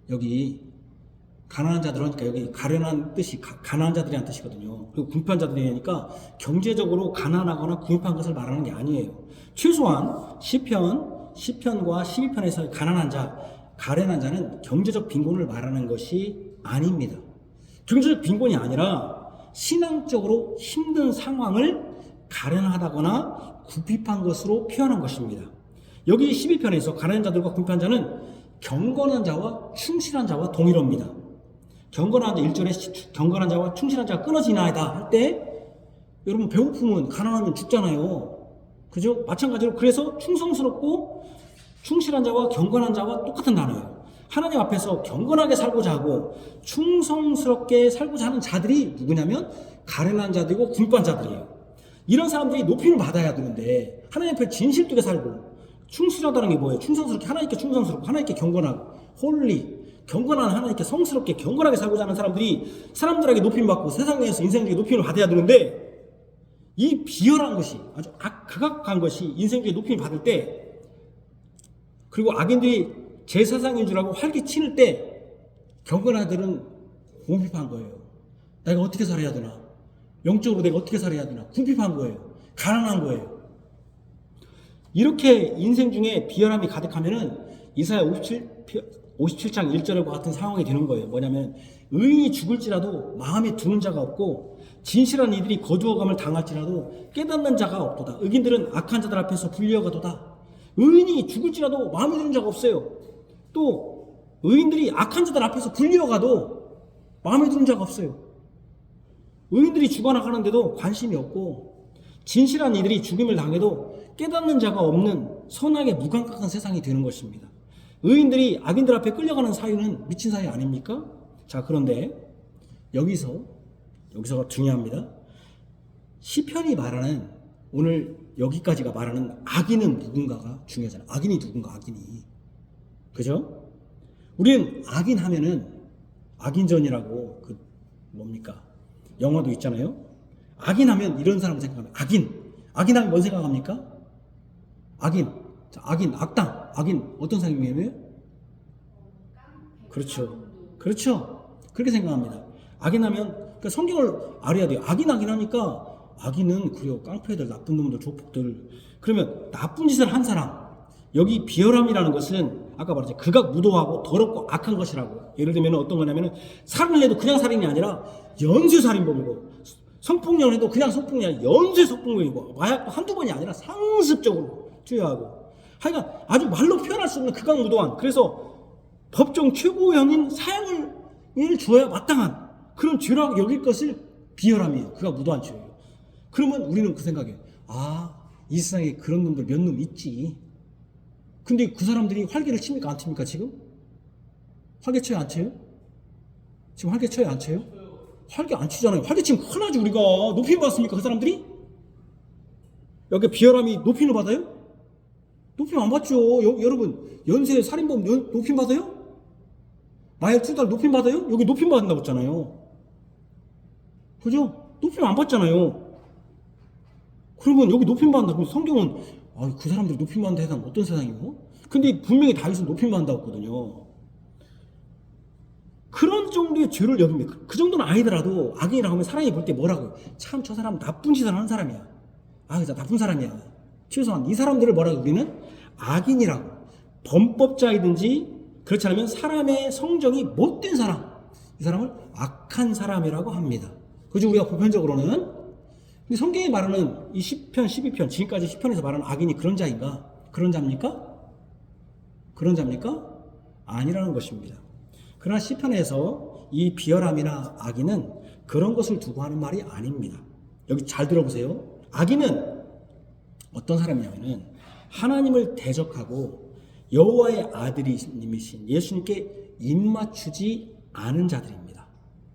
여기 가난한 자들은, 그러니까 여기 가련한 뜻이 가난한 자들이란 뜻이거든요. 그리고 구입한 자들이니까 경제적으로 가난하거나 구입한 것을 말하는 게 아니에요. 최소한 시편과 12편에서 가련한 자는 경제적 빈곤을 말하는 것이 아닙니다. 경제적 빈곤이 아니라 신앙적으로 힘든 상황을 가련하다거나 궁핍한 것으로 표현한 것입니다. 여기 12편에서 가련한 자들과 궁핍한 자는 경건한 자와 충실한 자와 동일합니다. 경건한 자 1절에 경건한 자와 충실한 자가 끊어지나이다 할 때 여러분 배고프면 가난하면 죽잖아요. 그죠? 마찬가지로 그래서 충성스럽고 충실한 자와 경건한 자와 똑같은 단어예요. 하나님 앞에서 경건하게 살고자 하고 충성스럽게 살고자 하는 자들이 누구냐면 가련한 자들이고 궁핍한 자들이에요. 이런 사람들이 높임을 받아야 되는데 하나님 앞에 진실되게 살고 충실하다는 게 뭐예요? 충성스럽게 하나님께 충성스럽고 하나님께 경건하고 홀리 경건한 하나님께 성스럽게 경건하게 살고자 하는 사람들에게 높임 받고 세상에서 인생적인 높임을 받아야 되는데 이 비열한 것이 아주 극악한 것이 인생적인 높임을 받을 때 그리고 악인들이 제 세상인 줄 알고 활기 치는 때 경건한 자들은 궁핍한 거예요. 내가 어떻게 살아야 되나? 영적으로 내가 어떻게 살아야 되나? 궁핍한 거예요. 가난한 거예요. 이렇게 인생 중에 비열함이 가득하면은 이사야 57장 1절과 같은 상황이 되는 거예요. 뭐냐면 의인이 죽을지라도 마음에 두는 자가 없고 진실한 이들이 거두어감을 당할지라도 깨닫는 자가 없도다. 의인들은 악한 자들 앞에서 불리어가도다. 의인이 죽을지라도 마음에 드는 자가 없어요. 또 의인들이 악한 자들 앞에서 불리어가도 마음에 드는 자가 없어요. 의인들이 죽어나가는데도 관심이 없고 진실한 이들이 죽임을 당해도 깨닫는 자가 없는 선악에 무감각한 세상이 되는 것입니다. 의인들이 악인들 앞에 끌려가는 사유는 미친 사유 아닙니까? 자, 그런데 여기서가 중요합니다. 시편이 말하는 오늘 여기까지가 말하는 악인은 누군가가 중요하잖아요. 악인이 누군가, 악인이. 그죠? 우리는 악인 하면은 악인전이라고 뭡니까? 영화도 있잖아요. 악인 하면 이런 사람을 생각하면 악인 하면 뭔 생각합니까? 악인. 자, 악인, 악당. 악인 어떤 사람이에요? 그렇죠. 그렇게 생각합니다. 악인 하면 그러니까 성경을 알아야 돼요. 악인 하니까 악인은 그래요. 깡패들, 나쁜 놈들, 조폭들. 그러면 나쁜 짓을 한 사람. 여기 비열함이라는 것은 아까 말했죠. 극악무도하고 더럽고 악한 것이라고. 예를 들면 어떤 거냐면 살인을 해도 그냥 살인이 아니라 연쇄살인범이고 성폭력을 해도 그냥 성폭력이 아니라 연쇄성폭력이고 마약도 한두 번이 아니라 상습적으로 투여하고 하여간 아주 말로 표현할 수 없는 극악무도한 그래서 법정 최고형인 사형을 주어야 마땅한 그런 죄라고 여길 것을 비열함이에요. 극악무도한 죄예요. 그러면 우리는 그 생각에 이 세상에 그런 놈들 몇 놈 있지. 근데 그 사람들이 활개를 칩니까? 안 칩니까 지금? 활개 쳐요? 안 쳐요? 지금 활개 쳐요? 안 쳐요? 활개 안 치잖아요. 활개 치면 큰일 나죠. 우리가 높임 받습니까? 그 사람들이? 여기 비열함이 높임을 받아요? 높임 안 받죠. 여러분 연쇄 살인범 높임 받아요? 마약 투달 높임 받아요? 여기 높임 받는다고 했잖아요. 그죠? 높임 안 받잖아요. 그러면 여기 높임 받는다. 그럼 성경은 그 사람들이 높임 받는다 해서 어떤 세상이고? 근데 분명히 다윗은 높임 받는다고 했거든요. 그런 정도의 죄를 여깁니다. 그 정도는 아니더라도 악인이라고 하면 사람이 볼 때 뭐라고? 참 저 사람 나쁜 짓을 하는 사람이야. 진짜 나쁜 사람이야. 최소한 이 사람들을 뭐라고 우리는 악인이라고. 범법자이든지 그렇지 않으면 사람의 성정이 못된 사람. 이 사람을 악한 사람이라고 합니다. 그죠? 우리가 보편적으로는 근데 성경이 말하는 이 10편, 12편, 지금까지 10편에서 말하는 악인이 그런 자인가? 그런 자입니까? 그런 자입니까? 아니라는 것입니다. 그러나 시편에서 이 비열함이나 악인은 그런 것을 두고 하는 말이 아닙니다. 여기 잘 들어보세요. 악인은 어떤 사람이냐면은 하나님을 대적하고 여호와의 아들이신 예수님께 입맞추지 않은 자들입니다.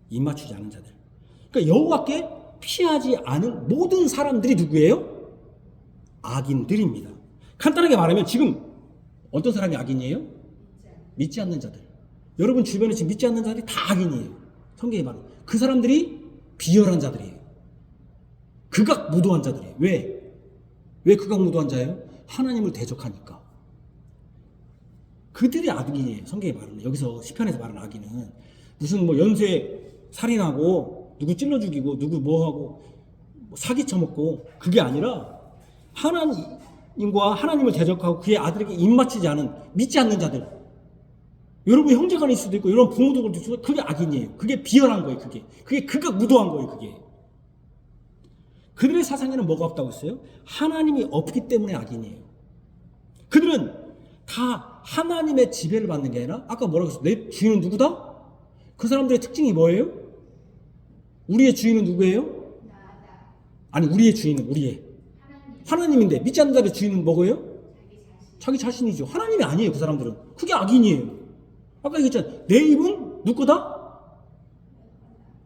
입맞추지 않은 자들. 그러니까 여호와께 피하지 않은 모든 사람들이 누구예요? 악인들입니다. 간단하게 말하면 지금 어떤 사람이 악인이에요? 믿지 않는 자들. 여러분 주변에 지금 믿지 않는 자들이 다 악인이에요. 성경이 말하는 그 사람들이 비열한 자들이에요. 극악무도한 자들이에요. 왜 극악무도한 자예요? 하나님을 대적하니까. 그들이 악인이에요. 성경이 말하는 여기서 시편에서 말하는 악인은 무슨 연쇄 살인하고 누구 찔러 죽이고 누구 뭐하고 사기 쳐먹고 그게 아니라 하나님과 하나님을 대적하고 그의 아들에게 입맞추지 않은 믿지 않는 자들. 여러분 형제간일 수도 있고 여러분 부모도 그럴 수도 있고 그게 악인이에요. 그게 비열한 거예요. 그게 극악무도한 거예요. 그게 그들의 사상에는 뭐가 없다고 했어요? 하나님이 없기 때문에 악인이에요. 그들은 다 하나님의 지배를 받는 게 아니라 아까 뭐라고 했어요? 내 주인은 누구다? 그 사람들의 특징이 뭐예요? 우리의 주인은 누구예요? 아니 우리의 주인은 하나님인데 믿지 않는 자의 주인은 뭐예요? 자기 자신이죠. 하나님이 아니에요. 그 사람들은. 그게 악인이에요. 아까 얘기했잖아요. 내 입은 누구다?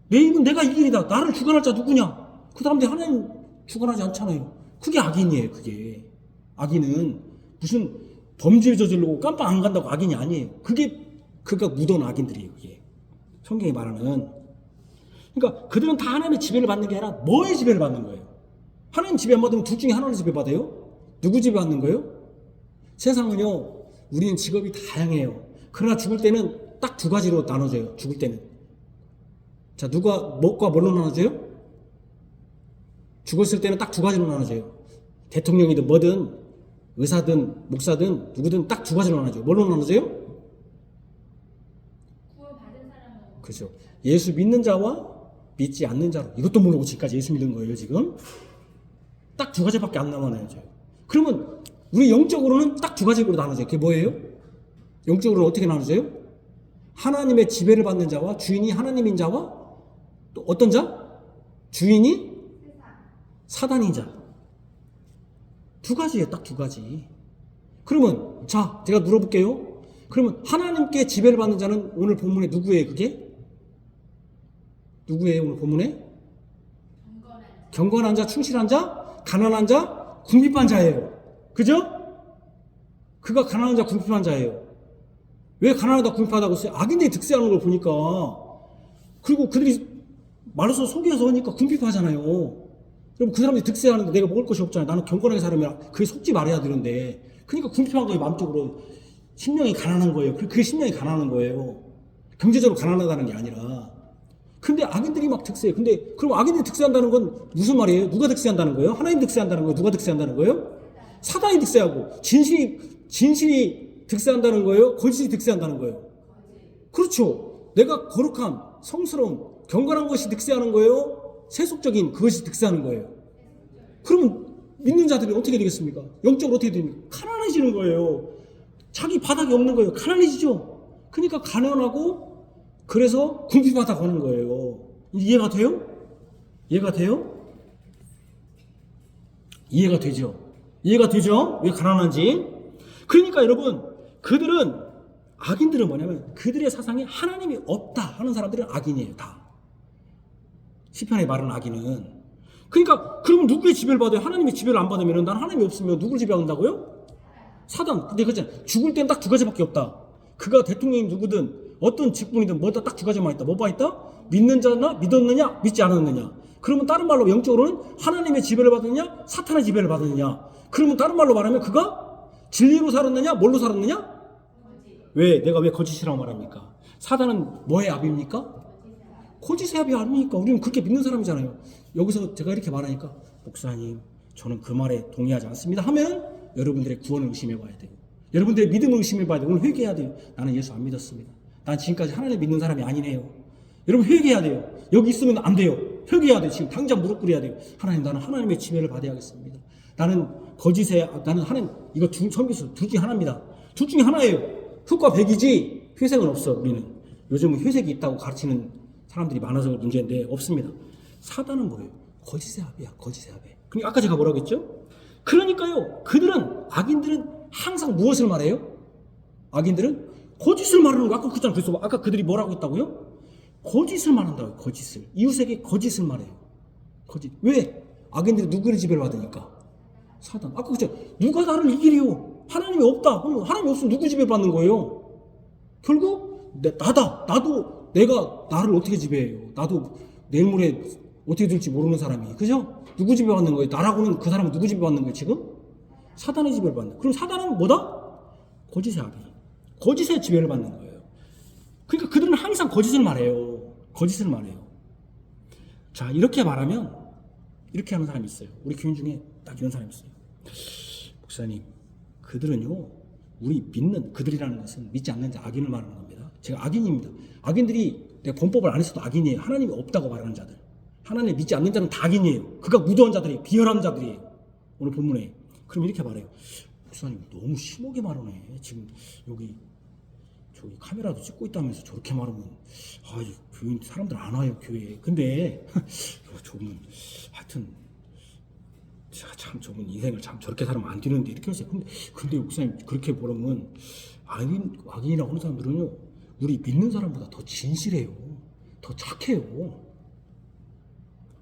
내 입은 내가 이 길이다. 나를 주관할 자 누구냐? 그 사람들이 하나님 주관하지 않잖아요. 그게 악인이에요. 그게. 악인은 무슨 범죄를 저지르고 깜빡 안 간다고 악인이 아니에요. 그가 묻어놓은 악인들이에요. 그게. 성경이 말하는. 그러니까 그들은 다 하나님의 지배를 받는 게 아니라 뭐의 지배를 받는 거예요? 하나님 지배 안 받으면 둘 중에 하나를 지배받아요? 누구 지배받는 거예요? 세상은요, 우리는 직업이 다양해요. 그러나 죽을 때는 딱 두 가지로 나눠져요. 죽을 때는. 자, 누가 뭐과 뭘로 나눠져요? 죽었을 때는 딱 두 가지로 나눠져요. 대통령이든 뭐든 의사든 목사든 누구든 딱 두 가지로 나눠져요. 뭘로 나눠져요? 구원받은 사람은 그렇죠. 예수 믿는 자와 믿지 않는 자로. 이것도 모르고 지금까지 예수 믿는 거예요. 지금 딱 두 가지밖에 안 남아나요. 그러면 우리 영적으로는 딱 두 가지로 나눠져요. 그게 뭐예요? 영적으로는 어떻게 나눠져요? 하나님의 지배를 받는 자와 주인이 하나님인 자와 또 어떤 자? 주인이 사단인 자. 두 가지예요. 딱 두 가지. 그러면 자, 제가 물어볼게요. 그러면 하나님께 지배를 받는 자는 오늘 본문에 누구예요? 그게? 누구예요? 오늘 본문에? 경건한 자, 충실한 자, 가난한 자, 궁핍한 자예요. 그죠? 그가 가난한 자, 궁핍한 자예요. 왜 가난하다, 궁핍하다고 했어요? 악인들이 득세하는 걸 보니까. 그리고 그들이 말로서 속여서 하니까 궁핍하잖아요. 그럼 그 사람들이 득세하는데 내가 먹을 것이 없잖아요. 나는 경건하게 살면 그게 속지 말아야 되는데. 그러니까 궁핍한 거예요, 마음적으로. 심령이 가난한 거예요. 그게 심령이 가난한 거예요. 경제적으로 가난하다는 게 아니라. 근데 악인들이 막 득세해. 근데 그럼 악인들이 득세한다는 건 무슨 말이에요? 누가 득세한다는 거예요? 하나님 득세한다는 거예요? 누가 득세한다는 거예요? 사단이 득세하고 진실이 득세한다는 거예요? 거짓이 득세한다는 거예요? 그렇죠. 내가 거룩한 성스러운 경건한 것이 득세하는 거예요? 세속적인 그것이 득세하는 거예요? 그러면 믿는 자들이 어떻게 되겠습니까? 영적으로 어떻게 됩니까? 가난해지는 거예요. 자기 바닥이 없는 거예요. 가난해지죠. 그러니까 가난하고 그래서 궁핍하다 가는 거예요. 이해가 돼요? 이해가 돼요? 이해가 되죠? 이해가 되죠? 왜 가난한지? 그러니까 여러분, 악인들은 뭐냐면 그들의 사상에 하나님이 없다 하는 사람들은 악인이에요. 다. 시편에 말하는 악인은. 그러니까 그러면 누구의 지배를 받아요? 하나님의 지배를 안 받으면 난 하나님이 없으면 누구를 지배한다고요? 사단. 근데 그렇잖아요. 죽을 땐 딱 두 가지밖에 없다. 그가 대통령이 누구든 어떤 직분이든 뭐다 딱 두 가지만 있다. 뭐가 있다? 믿는 자나 믿었느냐 믿지 않았느냐. 그러면 다른 말로 영적으로는 하나님의 지배를 받느냐 사탄의 지배를 받느냐. 그러면 다른 말로 말하면 그가 진리로 살았느냐 뭘로 살았느냐? 왜 거짓이라고 말합니까? 사단은 뭐의 압입니까? 거짓의 압이 아닙니까? 우리는 그렇게 믿는 사람이잖아요. 여기서 제가 이렇게 말하니까 목사님 저는 그 말에 동의하지 않습니다 하면 여러분들의 구원을 의심해 봐야 돼요. 여러분들의 믿음을 의심해 봐야 돼요. 오늘 회개해야 돼요. 나는 예수 안 믿었습니다. 난 지금까지 하나님 믿는 사람이 아니네요. 여러분 회개해야 돼요. 여기 있으면 안 돼요. 회개해야 돼요. 지금 당장 무릎 꿇어야 돼요. 하나님 나는 하나님의 지배를 받아야겠습니다. 나는 하나님 이거 선교수 둘 중에 하나입니다. 둘 중에 하나예요. 흑과 백이지 회색은 없어. 우리는 요즘은 회색이 있다고 가르치는 사람들이 많아서 문제인데 없습니다. 사단은 뭐예요? 거짓의 합이야. 거짓의 합. 그러니까 아까 제가 뭐라고 했죠? 그러니까요. 악인들은 항상 무엇을 말해요? 악인들은 거짓을 말하는 거. 아까 그랬잖아요. 그래서 아까 그들이 뭐라고 했다고요? 거짓을 말한다고요. 거짓을. 이웃에게 거짓을 말해요. 거짓. 왜? 악인들이 누구의 지배를 받으니까? 사단. 아까 그랬잖아요. 누가 나를 이기리요? 하나님이 없다. 그럼 하나님이 없으면 누구 지배 받는 거예요? 결국 나도 내가 나를 어떻게 지배해요? 나도 내일 모레 어떻게 될지 모르는 사람이. 그죠? 누구 지배 받는 거예요? 나라고는 그 사람은 누구 지배 받는 거예요? 지금? 사단의 지배를 받는 거예요. 그럼 사단은 뭐다? 거짓의 압이. 거짓의 지배를 받는 거예요. 그러니까 그들은 항상 거짓을 말해요. 거짓을 말해요. 자, 이렇게 말하면 이렇게 하는 사람이 있어요. 우리 교인 중에 딱 이런 사람이 있어요. 목사님, 그들은요, 우리 믿는 그들이라는 것은 믿지 않는 자, 악인을 말하는 겁니다. 제가 악인입니다. 악인들이 내가 범법을 안 했어도 악인이에요. 하나님이 없다고 말하는 자들. 하나님 믿지 않는 자는 다 악인이에요. 그가 무도한 자들이 비열한 자들이에요. 오늘 본문에. 그럼 이렇게 말해요. 목사님 너무 심하게 말하네. 지금 여기 저기 카메라도 찍고 있다면서 저렇게 말하면 교회 사람들 안 와요 교회에. 근데 저분 하여튼 참 저분 인생을 참 저렇게 살면 안 되는데 이렇게 하세요. 근데 목사님 그렇게 보면 악인이라고 하는 사람들은요 우리 믿는 사람보다 더 진실해요. 더 착해요.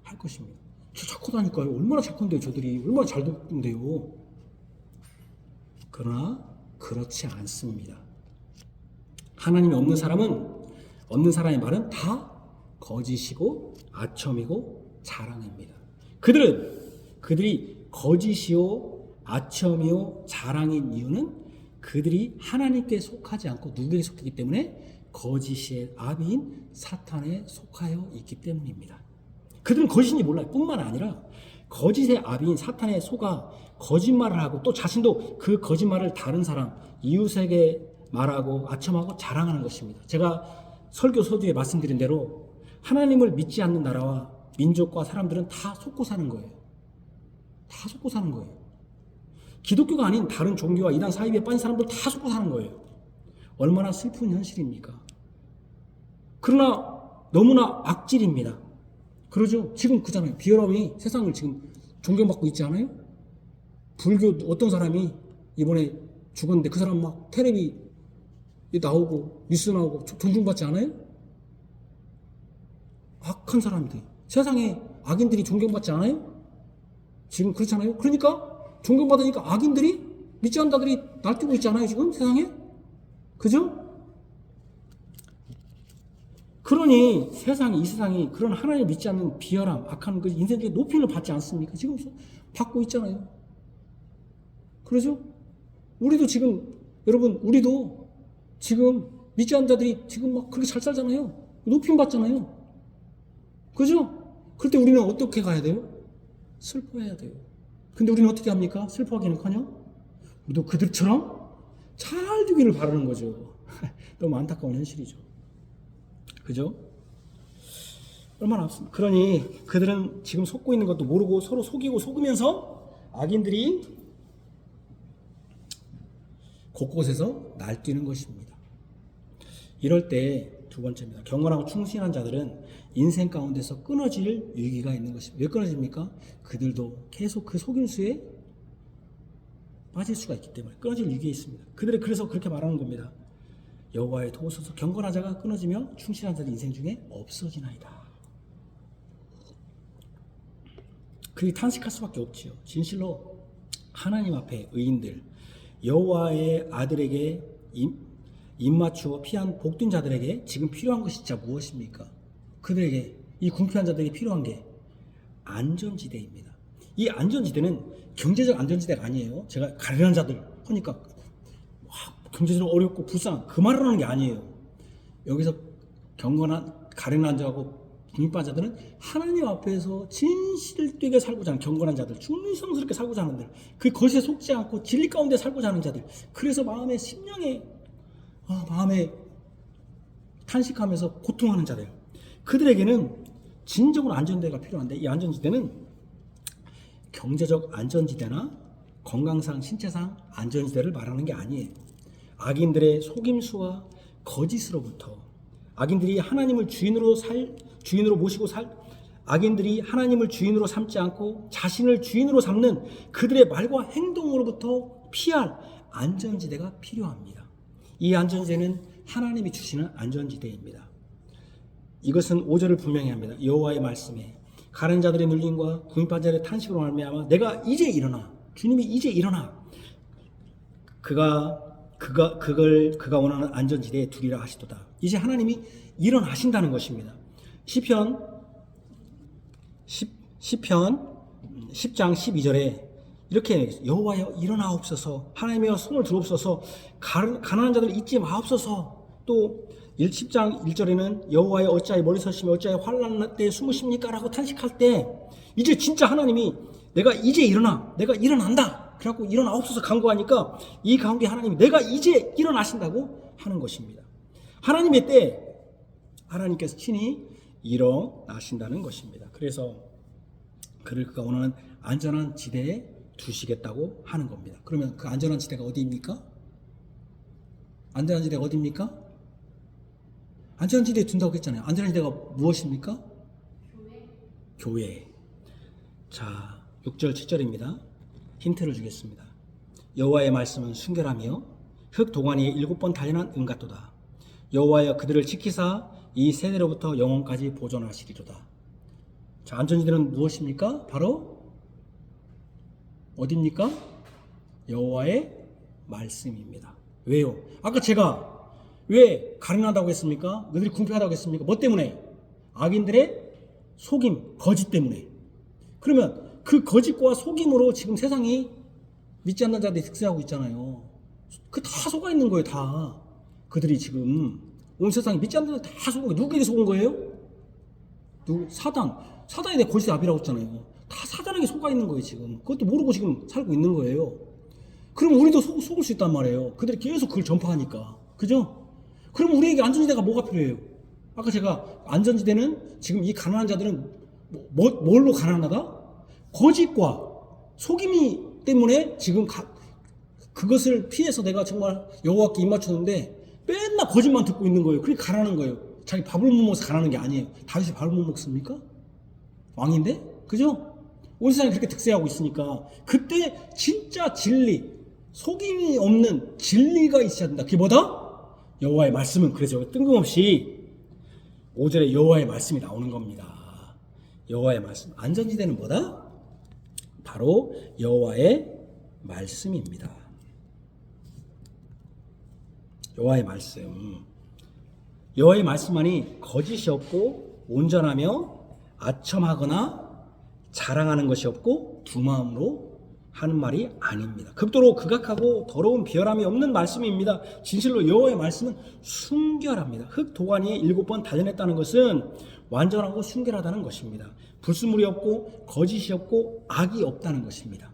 할 것입니다. 저 착하다니까요. 얼마나 착한데요 저들이. 얼마나 잘 돕는데요. 그러나 그렇지 않습니다. 하나님이 없는 사람의 말은 다 거짓이고 아첨이고 자랑입니다. 그들이 거짓이요 아첨이요 자랑인 이유는 그들이 하나님께 속하지 않고 누구에게 속하기 때문에 거짓의 아비인 사탄에 속하여 있기 때문입니다. 그들은 거짓인지 몰라요. 뿐만 아니라 거짓의 아비인 사탄에 속아 거짓말을 하고 또 자신도 그 거짓말을 다른 사람, 이웃에게 말하고 아첨하고 자랑하는 것입니다. 제가 설교 서두에 말씀드린 대로 하나님을 믿지 않는 나라와 민족과 사람들은 다 속고 사는 거예요. 다 속고 사는 거예요. 기독교가 아닌 다른 종교와 이단 사이비에 빠진 사람들 다 속고 사는 거예요. 얼마나 슬픈 현실입니까? 그러나 너무나 악질입니다. 그러죠? 지금 그잖아요. 비열함이 세상을 지금 존경받고 있지 않아요? 불교 어떤 사람이 이번에 죽었는데 그 사람 막 텔레비 나오고 뉴스 나오고 존중받지 않아요? 악한 사람들. 세상에 악인들이 존경받지 않아요? 지금 그렇잖아요? 그러니까 존경받으니까 악인들이 믿지 않는 자들이 날뛰고 있잖아요 지금 세상에. 그죠? 그러니 이 세상이 그런 하나님을 믿지 않는 비열함, 악한 그 인생의 높임을 받지 않습니까? 지금 받고 있잖아요. 그러죠? 우리도 지금 우리도 지금 믿지 않는 자들이 지금 막 그렇게 잘 살잖아요. 높임 받잖아요. 그죠? 그럴 때 우리는 어떻게 가야 돼요? 슬퍼해야 돼요. 근데 우리는 어떻게 합니까? 슬퍼하기는커녕 우리도 그들처럼 잘 되기를 바라는 거죠. 너무 안타까운 현실이죠. 그죠? 얼마나 아프습니까? 그러니 그들은 지금 속고 있는 것도 모르고 서로 속이고 속으면서 악인들이 곳곳에서 날뛰는 것입니다. 이럴 때 두 번째입니다. 경건하고 충실한 자들은 인생 가운데서 끊어질 위기가 있는 것입니다. 왜 끊어집니까? 그들도 계속 그 속임수에 빠질 수가 있기 때문에 끊어질 위기에 있습니다. 그들이 그래서 그렇게 말하는 겁니다. 여호와의 도우소서 경건한 자가 끊어지며 충실한 자들 인생 중에 없어지나이다. 그들이 탄식할 수밖에 없지요. 진실로 하나님 앞에 의인들, 여호와의 아들에게 입맞추어 피한 복된 자들에게 지금 필요한 것이 진짜 무엇입니까? 그들에게 이 궁핍한 자들에게 필요한 게 안전지대입니다. 이 안전지대는 경제적 안전지대가 아니에요. 제가 가련한 자들 하니까 경제적으로 어렵고 불쌍한 그 말을 하는 게 아니에요. 여기서 경건한 가련한 자하고 궁핍한 자들은 하나님 앞에서 진실되게 살고자 하는 경건한 자들, 충성스럽게 살고자 하는 자들, 그 것에 속지 않고 진리 가운데 살고자 하는 자들, 그래서 마음에 탄식하면서 고통하는 자들, 그들에게는 진정으로 안전지대가 필요한데 이 안전지대는 경제적 안전지대나 건강상 신체상 안전지대를 말하는 게 아니에요. 악인들의 속임수와 거짓으로부터 악인들이 하나님을 악인들이 하나님을 주인으로 삼지 않고 자신을 주인으로 삼는 그들의 말과 행동으로부터 피할 안전지대가 필요합니다. 이 안전지대는 하나님이 주시는 안전지대입니다. 이것은 5절을 분명히 합니다. 여호와의 말씀에 가련 자들의 눌림과 궁핍한 자들의 탄식으로 말미암아 내가 이제 일어나, 주님이 이제 일어나 그가 원하는 안전지대에 두리라 하시도다. 이제 하나님이 일어나신다는 것입니다. 시편 10장 12절에 이렇게 여호와여 일어나옵소서, 하나님이여 손을 들옵소서, 가난한 자들을 잊지 마옵소서. 또 10장 1절에는 여호와여 어찌하여 멀리 서시며 어찌하여 환난 때에 숨으십니까? 라고 탄식할 때 이제 진짜 하나님이 내가 이제 내가 일어난다 그래갖고 일어나옵소서 간구하니까 이 가운데 하나님이 내가 이제 일어나신다고 하는 것입니다. 하나님의 때 하나님께서 친히 일어나신다는 것입니다. 그래서 그를 그가 원하는 안전한 지대에 두시겠다고 하는 겁니다. 그러면 그 안전한 지대가 어디입니까? 안전한 지대가 어디입니까? 안전한 지대에 둔다고 했잖아요. 안전한 지대가 무엇입니까? 교회. 자, 6절 7절입니다. 힌트를 주겠습니다. 여호와의 말씀은 순결하며 흙 도가니에 7번 단련한 은 같도다. 여호와여 그들을 지키사 이 세대로부터 영원까지 보존하시리로다. 자, 안전지대는 무엇입니까? 바로 어디입니까? 여호와의 말씀입니다. 왜요? 아까 제가 왜 가련하다고 했습니까? 너희들이 궁핍하다고 했습니까? 뭐 때문에? 악인들의 속임, 거짓 때문에. 그러면 그 거짓과 속임으로 지금 세상이 믿지 않는 자들이 득세하고 있잖아요. 그 다 속아 있는 거예요, 다. 그들이 지금 온 세상이 믿지 않는 자들 다 속은 거예요. 누구에게 속은 거예요? 사단에 대해 거짓의 압이라고 했잖아요. 다 사단에게 속아 있는 거예요, 지금. 그것도 모르고 지금 살고 있는 거예요. 그럼 우리도 속을 수 있단 말이에요. 그들이 계속 그걸 전파하니까. 그죠? 그럼 우리에게 안전지대가 뭐가 필요해요? 아까 제가 안전지대는 지금 이 가난한 자들은 뭘로 가난하다? 거짓과 속임이 때문에 지금 그것을 피해서 내가 정말 여호와께 입 맞췄는데 맨날 거짓만 듣고 있는 거예요. 그러니까 가난한 거예요. 자기 밥을 못 먹어서 가난한 게 아니에요. 다윗이 밥을 못 먹습니까? 왕인데? 그죠? 온 세상이 그렇게 득세하고 있으니까 그때 진짜 진리, 속임이 없는 진리가 있어야 된다. 그게 뭐다? 여호와의 말씀은. 그래서 뜬금없이 5절에 여호와의 말씀이 나오는 겁니다. 여호와의 말씀. 안전지대는 뭐다? 바로 여호와의 말씀입니다. 여호와의 말씀. 여호와의 말씀만이 거짓이 없고 온전하며 아첨하거나 자랑하는 것이 없고 두 마음으로 하는 말이 아닙니다. 극도로 극악하고 더러운 비열함이 없는 말씀입니다. 진실로 여호와의 말씀은 순결합니다. 흙 도가니에 7번 단련했다는 것은 완전하고 순결하다는 것입니다. 불순물이 없고 거짓이 없고 악이 없다는 것입니다.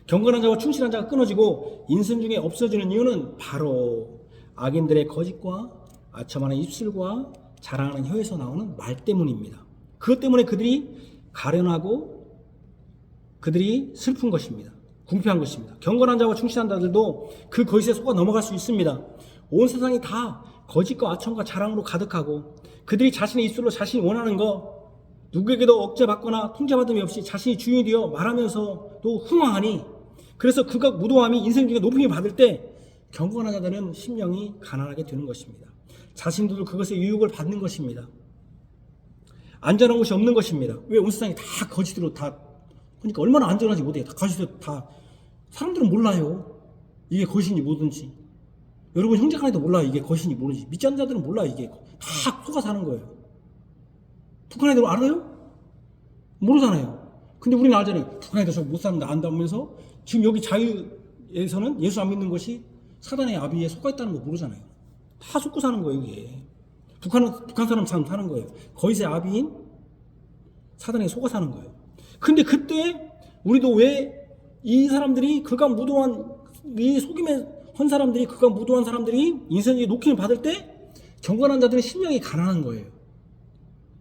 경건한 자와 충실한 자가 끊어지고 인생 중에 없어지는 이유는 바로 악인들의 거짓과 아첨하는 입술과 자랑하는 혀에서 나오는 말 때문입니다. 그것 때문에 그들이 가련하고 그들이 슬픈 것입니다. 궁핍한 것입니다. 경건한 자와 충실한 자들도 그 거짓에 속아 넘어갈 수 있습니다. 온 세상이 다 거짓과 아첨과 자랑으로 가득하고 그들이 자신의 입술로 자신이 원하는 거 누구에게도 억제받거나 통제받음이 없이 자신이 주인이 되어 말하면서도 흥황하니 그래서 그가 무도함이 인생 중에 높임을 받을 때 경건한 자들은 심령이 가난하게 되는 것입니다. 자신들도 그것의 유혹을 받는 것입니다. 안전한 곳이 없는 것입니다. 왜 온 세상이 다 거짓으로 다 그러니까 얼마나 안전하지 못해요. 다 거짓으로 다 사람들은 몰라요. 이게 거짓인지 뭐든지. 여러분 형제간에도 몰라요. 이게 거짓인지 뭐든지. 믿지 않는 자들은 몰라요. 이게 다 속아 사는 거예요. 북한 애들 알아요? 모르잖아요. 근데 우리는 알잖아요. 북한 애들 못 사는데 안다면서 지금 여기 자유에서는 예수 안 믿는 것이 사단의 아비에 속아 있다는 거 모르잖아요. 다 속고 사는 거예요, 이게. 북한 사람처럼 사는 거예요. 거짓의 아비인 사단에 속아 사는 거예요. 근데 그때 우리도 왜 이 사람들이 그가 무도한 이 속임에 헌 사람들이 그가 무도한 사람들이 인생의 높임을 받을 때 경건한 자들의 심령이 가난한 거예요.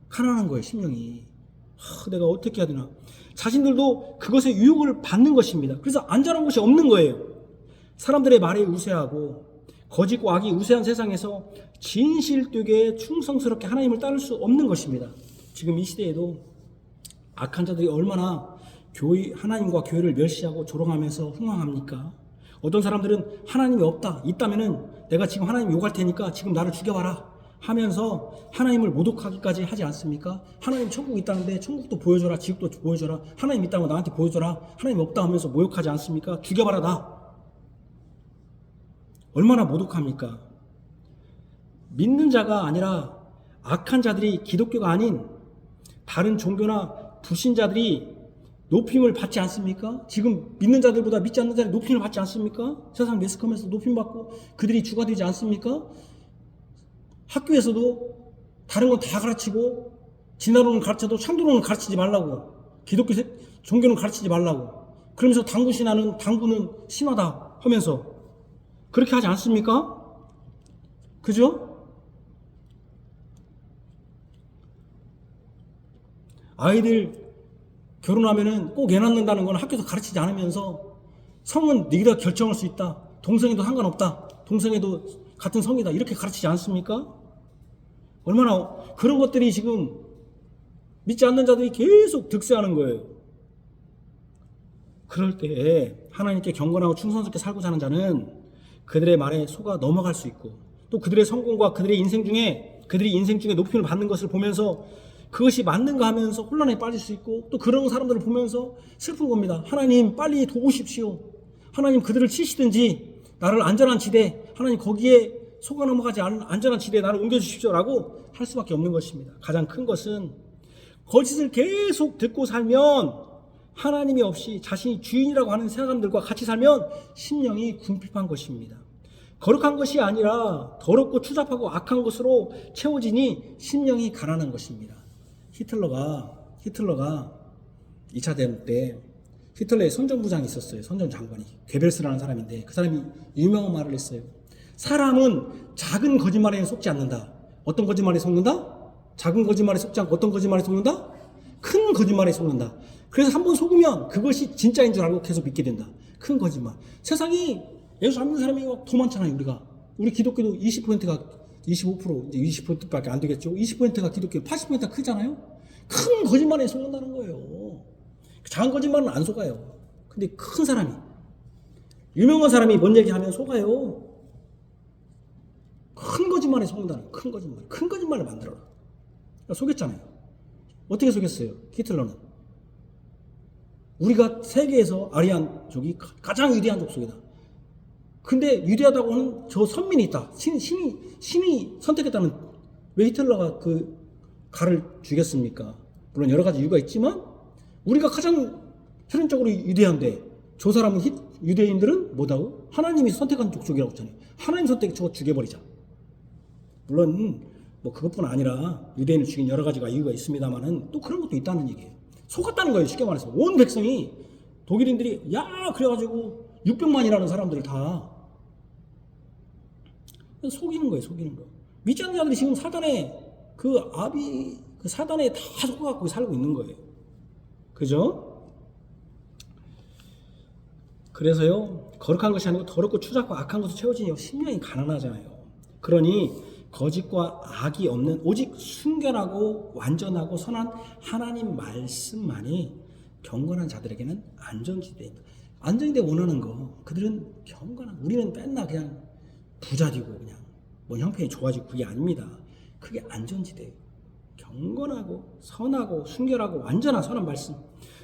가난한 거예요, 심령이. 내가 어떻게 해야 되나. 자신들도 그것의 유혹을 받는 것입니다. 그래서 안전한 곳이 없는 거예요. 사람들의 말에 우세하고 거짓과 악이 우세한 세상에서 진실되게 충성스럽게 하나님을 따를 수 없는 것입니다. 지금 이 시대에도 악한 자들이 얼마나 하나님과 교회를 멸시하고 조롱하면서 흥황합니까? 어떤 사람들은 하나님이 없다, 있다면은 내가 지금 하나님 욕할 테니까 지금 나를 죽여봐라 하면서 하나님을 모독하기까지 하지 않습니까? 하나님 천국 있다는데 천국도 보여줘라, 지옥도 보여줘라, 하나님 있다고 나한테 보여줘라, 하나님 없다 하면서 모욕하지 않습니까? 죽여봐라 나. 얼마나 모독합니까? 믿는 자가 아니라 악한 자들이 기독교가 아닌 다른 종교나 불신자들이 높임을 받지 않습니까? 지금 믿는 자들보다 믿지 않는 자들이 높임을 받지 않습니까? 세상 매스컴에서 높임 받고 그들이 주가 되지 않습니까? 학교에서도 다른 건 다 가르치고 진화론은 가르쳐도 창조론은 가르치지 말라고, 기독교 종교는 가르치지 말라고, 그러면서 당구는 심하다 하면서 그렇게 하지 않습니까? 그죠? 아이들 결혼하면은 꼭 애 낳는다는 건 학교에서 가르치지 않으면서 성은 네가 결정할 수 있다. 동성애도 상관없다. 동성애도 같은 성이다. 이렇게 가르치지 않습니까? 얼마나 그런 것들이 지금 믿지 않는 자들이 계속 득세하는 거예요. 그럴 때 하나님께 경건하고 충성스럽게 살고자 하는 자는 그들의 말에 속아 넘어갈 수 있고 또 그들의 성공과 그들이 인생 중에 높임을 받는 것을 보면서 그것이 맞는가 하면서 혼란에 빠질 수 있고 또 그런 사람들을 보면서 슬픈 겁니다. 하나님 빨리 도우십시오. 하나님 그들을 치시든지 나를 안전한 지대, 하나님 거기에 속아 넘어가지 않은 안전한 지대에 나를 옮겨주십시오라고 할 수밖에 없는 것입니다. 가장 큰 것은 거짓을 계속 듣고 살면 하나님이 없이 자신이 주인이라고 하는 사람들과 같이 살면 심령이 궁핍한 것입니다. 거룩한 것이 아니라 더럽고 추잡하고 악한 것으로 채워지니 심령이 가난한 것입니다. 히틀러가 2차 대전 때 히틀러의 선전부장이 있었어요. 선전장관이 괴벨스라는 사람인데 그 사람이 유명한 말을 했어요. 사람은 작은 거짓말에 속지 않는다. 어떤 거짓말에 속는다? 작은 거짓말에 속지 않고 어떤 거짓말에 속는다? 큰 거짓말에 속는다. 그래서 한번 속으면 그것이 진짜인 줄 알고 계속 믿게 된다. 큰 거짓말. 세상이 예수 안 믿는 사람이 더 많잖아요. 우리 기독교도 20%가 25% 이제 20%밖에 안 되겠죠. 20%가 기독교, 80%가 크잖아요. 큰 거짓말에 속는다는 거예요. 작은 거짓말은 안 속아요. 근데 큰 사람이, 유명한 사람이 뭔 얘기하면 속아요. 큰 거짓말에 속는다는 큰 거짓말. 큰 거짓말을 만들어라. 속였잖아요. 어떻게 속였어요? 히틀러는. 우리가 세계에서 아리안족이 가장 위대한 족속이다. 근데 위대하다고 하는 저 선민이 있다. 신이 선택했다는, 왜 히틀러가 그 가를 죽였습니까? 물론 여러 가지 이유가 있지만 우리가 가장 혈연적으로 위대한데 저 사람은 유대인들은 뭐다고? 하나님이 선택한 족속이라고 했잖아요. 하나님 선택 저거 죽여버리자. 물론 뭐 그것뿐 아니라 유대인을 죽인 여러 가지가 이유가 있습니다만은 또 그런 것도 있다는 얘기예요. 속았다는 거예요. 쉽게 말해서 온 백성이 독일인들이 야 그래가지고 600만이라는 사람들을 다 속이는 거예요. 속이는 거. 믿지 않는 자들이 지금 사단에 사단에 다 속아갖고 살고 있는 거예요. 그죠? 그래서요, 거룩한 것이 아니고 더럽고 추잡고 악한 것으로 채워지니 심령이 가난하잖아요. 그러니 거짓과 악이 없는 오직 순결하고 완전하고 선한 하나님 말씀만이 경건한 자들에게는 안전지대입니다. 안전지대 원하는 거, 그들은 경건한, 우리는 맨날 그냥 부자되고 그냥 뭐 형편이 좋아지고 그게 아닙니다. 그게 안전지대예요. 경건하고 선하고 순결하고 완전한 선한 말씀,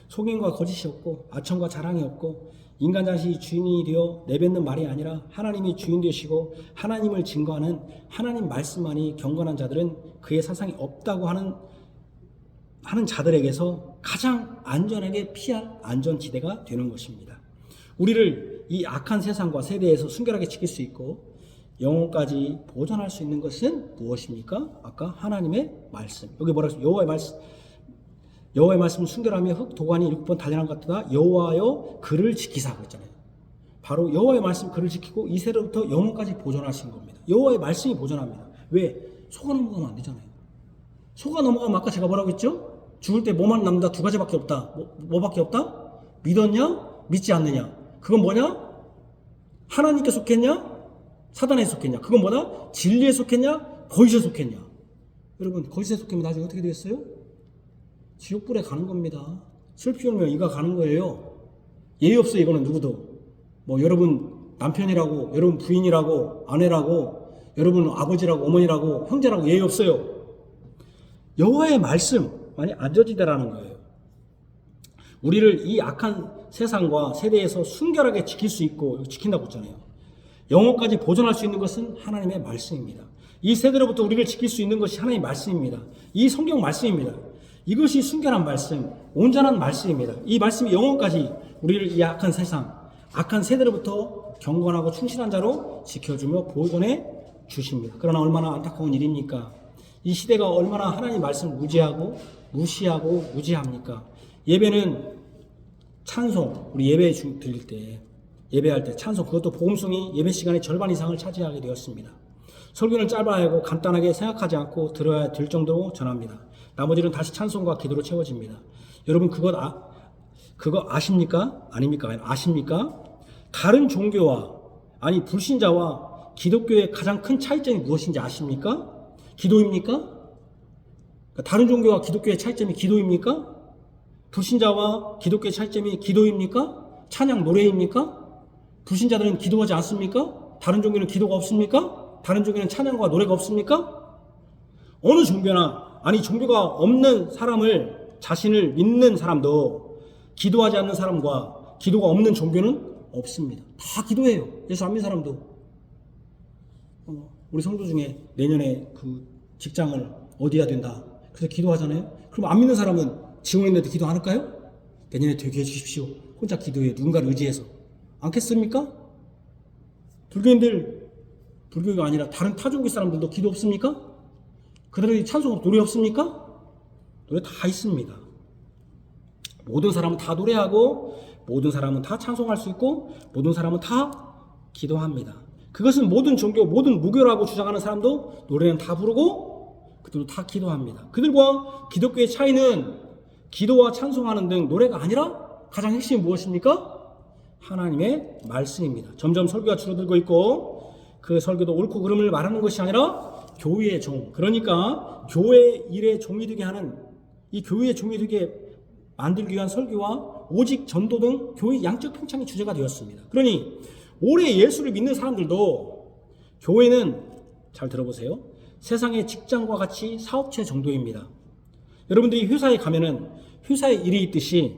속임과 거짓이 없고 아첨과 자랑이 없고 인간 자신이 주인이 되어 내뱉는 말이 아니라 하나님이 주인 되시고 하나님을 증거하는 하나님 말씀만이 경건한 자들은 그의 사상이 없다고 하는 자들에게서 가장 안전하게 피할 안전지대가 되는 것입니다. 우리를 이 악한 세상과 세대에서 순결하게 지킬 수 있고 영혼까지 보존할 수 있는 것은 무엇입니까? 아까 하나님의 말씀. 여기 뭐라고 했어요? 여호와의 말씀은 순결하며 흙 도관이 6번 달려난 것 같다. 여호와여 그를 지키사 그랬잖아요. 바로 여호와의 말씀 그를 지키고 이 세대부터 영혼까지 보존하신 겁니다. 여호와의 말씀이 보존합니다. 왜? 속아 넘어가면 안 되잖아요. 속아 넘어가면 아까 제가 뭐라고 했죠? 죽을 때 뭐만 남는다 두 가지밖에 없다. 뭐밖에 없다? 믿었냐? 믿지 않느냐? 그건 뭐냐? 하나님께 속했냐? 사단에 속했냐? 그건 뭐다? 진리에 속했냐? 거짓에 속했냐? 여러분 거짓에 속하면 나중에 어떻게 되겠어요? 지옥불에 가는 겁니다. 슬피 울며 이가 가는 거예요. 예의 없어 이거는 누구도. 뭐 여러분 남편이라고, 여러분 부인이라고, 아내라고, 여러분 아버지라고, 어머니라고, 형제라고 예의 없어요. 여호와의 말씀만이 안전지대라는 거예요. 우리를 이 악한 세상과 세대에서 순결하게 지킬 수 있고 지킨다고 했잖아요. 영혼까지 보존할 수 있는 것은 하나님의 말씀입니다. 이 세대로부터 우리를 지킬 수 있는 것이 하나님의 말씀입니다. 이 성경 말씀입니다. 이것이 순결한 말씀, 온전한 말씀입니다. 이 말씀이 영혼까지 우리를 이 악한 세상, 악한 세대로부터 경건하고 충실한 자로 지켜주며 보존해 주십니다. 그러나 얼마나 안타까운 일입니까? 이 시대가 얼마나 하나님 말씀을 무시하고 무지합니까? 예배는 찬송, 우리 예배 드릴 때, 예배할 때 찬송, 그것도 복음송이 예배 시간의 절반 이상을 차지하게 되었습니다. 설교는 짧아야 하고 간단하게 생각하지 않고 들어야 될 정도로 전합니다. 나머지는 다시 찬송과 기도로 채워집니다. 여러분 그거 아십니까? 아닙니까? 아십니까? 다른 종교와 아니 불신자와 기독교의 가장 큰 차이점이 무엇인지 아십니까? 기도입니까? 다른 종교와 기독교의 차이점이 기도입니까? 불신자와 기독교의 차이점이 기도입니까? 찬양 노래입니까? 불신자들은 기도하지 않습니까? 다른 종교는 기도가 없습니까? 다른 종교는 찬양과 노래가 없습니까? 어느 종교나 아니 종교가 없는 사람을 자신을 믿는 사람도 기도하지 않는 사람과 기도가 없는 종교는 없습니다. 다 기도해요. 예수 안 믿는 사람도. 우리 성도 중에 내년에 그 직장을 얻어야 된다. 그래서 기도하잖아요. 그럼 안 믿는 사람은 지원에 있는데 기도 안 할까요? 내년에 되게 해주십시오. 혼자 기도해. 누군가를 의지해서. 않겠습니까? 불교인들, 불교가 아니라 다른 타종교 사람들도 기도 없습니까? 그들의 찬송 노래 없습니까? 노래 다 있습니다. 모든 사람은 다 노래하고 모든 사람은 다 찬송할 수 있고 모든 사람은 다 기도합니다. 그것은 모든 종교, 모든 무교라고 주장하는 사람도 노래는 다 부르고 그들도 다 기도합니다. 그들과 기독교의 차이는 기도와 찬송하는 등 노래가 아니라 가장 핵심이 무엇입니까? 하나님의 말씀입니다. 점점 설교가 줄어들고 있고 그 설교도 옳고 그름을 말하는 것이 아니라 교회의 종, 그러니까 교회 일의 종이 되게 하는 이 교회의 종이 되게 만들기 위한 설교와 오직 전도 등 교회 양적 평창이 주제가 되었습니다. 그러니 올해 예수를 믿는 사람들도 교회는 잘 들어보세요. 세상의 직장과 같이 사업체 정도입니다. 여러분들이 회사에 가면은 회사에 일이 있듯이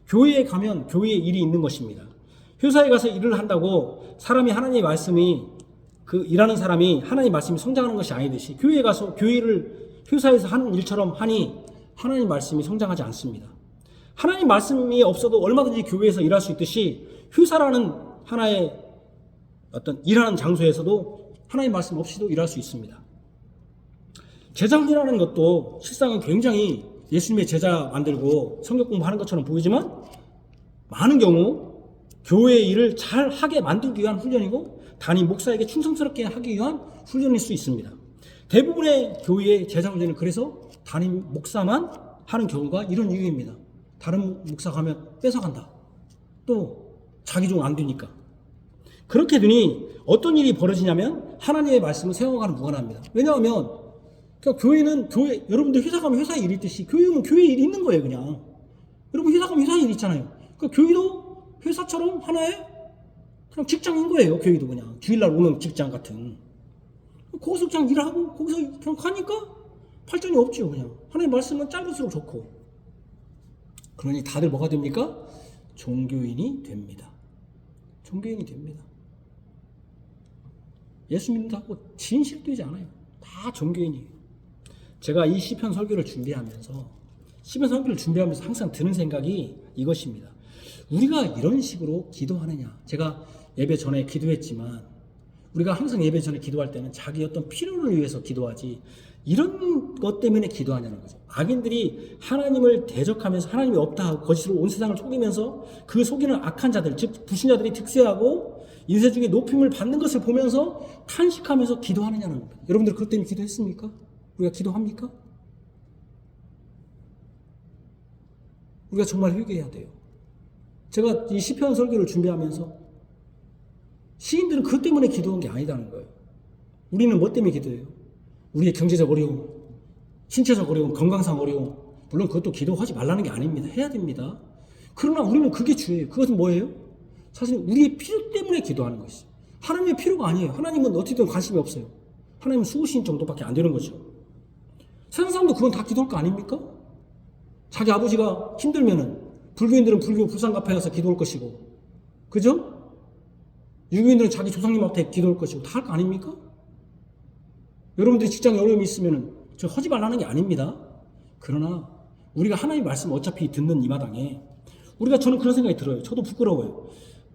교회에 가면 교회에 일이 있는 것입니다. 회사에 가서 일을 한다고 사람이 하나님의 말씀이 그 일하는 사람이 하나님의 말씀이 성장하는 것이 아니듯이 교회에 가서 교회를 회사에서 하는 일처럼 하니 하나님의 말씀이 성장하지 않습니다. 하나님 말씀이 없어도 얼마든지 교회에서 일할 수 있듯이 회사라는 하나의 어떤 일하는 장소에서도 하나님 말씀 없이도 일할 수 있습니다. 제자훈련하는 것도 실상은 굉장히 예수님의 제자 만들고 성경 공부하는 것처럼 보이지만 많은 경우 교회의 일을 잘 하게 만들기 위한 훈련이고 담임 목사에게 충성스럽게 하기 위한 훈련일 수 있습니다. 대부분의 교회의 제자훈련은 그래서 담임 목사만 하는 경우가 이런 이유입니다. 다른 목사 가면 뺏어간다. 또 자기 종 안 되니까. 그렇게 되니 어떤 일이 벌어지냐면 하나님의 말씀을 세워가는 무관합니다. 왜냐하면 그러니까 교회는 교회, 여러분들 회사 가면 회사에 일이 있듯이 교회는 교회에 일이 있는 거예요, 그냥. 여러분 회사 가면 회사에 일이 있잖아요. 그러니까 교회도 회사처럼 하나의 그냥 직장인 거예요, 교회도 그냥. 주일날 오는 직장 같은. 거기서 그냥 일하고 거기서 그냥 가니까 발전이 없죠, 그냥. 하나님의 말씀은 짧을수록 좋고. 그러니 다들 뭐가 됩니까? 종교인이 됩니다. 종교인이 됩니다. 예수 믿는다고 진실되지 않아요. 다 종교인이에요. 제가 이 시편 설교를 준비하면서 항상 드는 생각이 이것입니다. 우리가 이런 식으로 기도하느냐. 제가 예배 전에 기도했지만 우리가 항상 예배 전에 기도할 때는 자기 어떤 필요를 위해서 기도하지 이런 것 때문에 기도하냐는 거죠. 악인들이 하나님을 대적하면서 하나님이 없다 하고 거짓으로 온 세상을 속이면서 그 속이는 악한 자들, 즉 불신자들이 득세하고 인생 중에 높임을 받는 것을 보면서 탄식하면서 기도하느냐는 겁니다. 여러분들 그것 때문에 기도했습니까? 우리가 기도합니까? 우리가 정말 회개해야 돼요. 제가 이 시편 설교를 준비하면서 시인들은 그것 때문에 기도한 게 아니다는 거예요. 우리는 뭐 때문에 기도해요? 우리의 경제적 어려움, 신체적 어려움, 건강상 어려움. 물론 그것도 기도하지 말라는 게 아닙니다. 해야 됩니다. 그러나 우리는 그게 주예요. 그것은 뭐예요? 사실 우리의 필요 때문에 기도하는 것이죠. 하나님의 필요가 아니에요. 하나님은 어떻게든 관심이 없어요. 하나님은 수고신 정도밖에 안 되는 거죠. 세상 사람도 그건 다 기도할 거 아닙니까? 자기 아버지가 힘들면은 불교인들은 불교 불상가파에 가서 기도할 것이고, 그죠? 유교인들은 자기 조상님 앞에 기도할 것이고 다 할 거 아닙니까? 여러분들이 직장에 어려움이 있으면은 저 하지 말라는 게 아닙니다. 그러나 우리가 하나님 말씀 어차피 듣는 이 마당에 저는 그런 생각이 들어요. 저도 부끄러워요.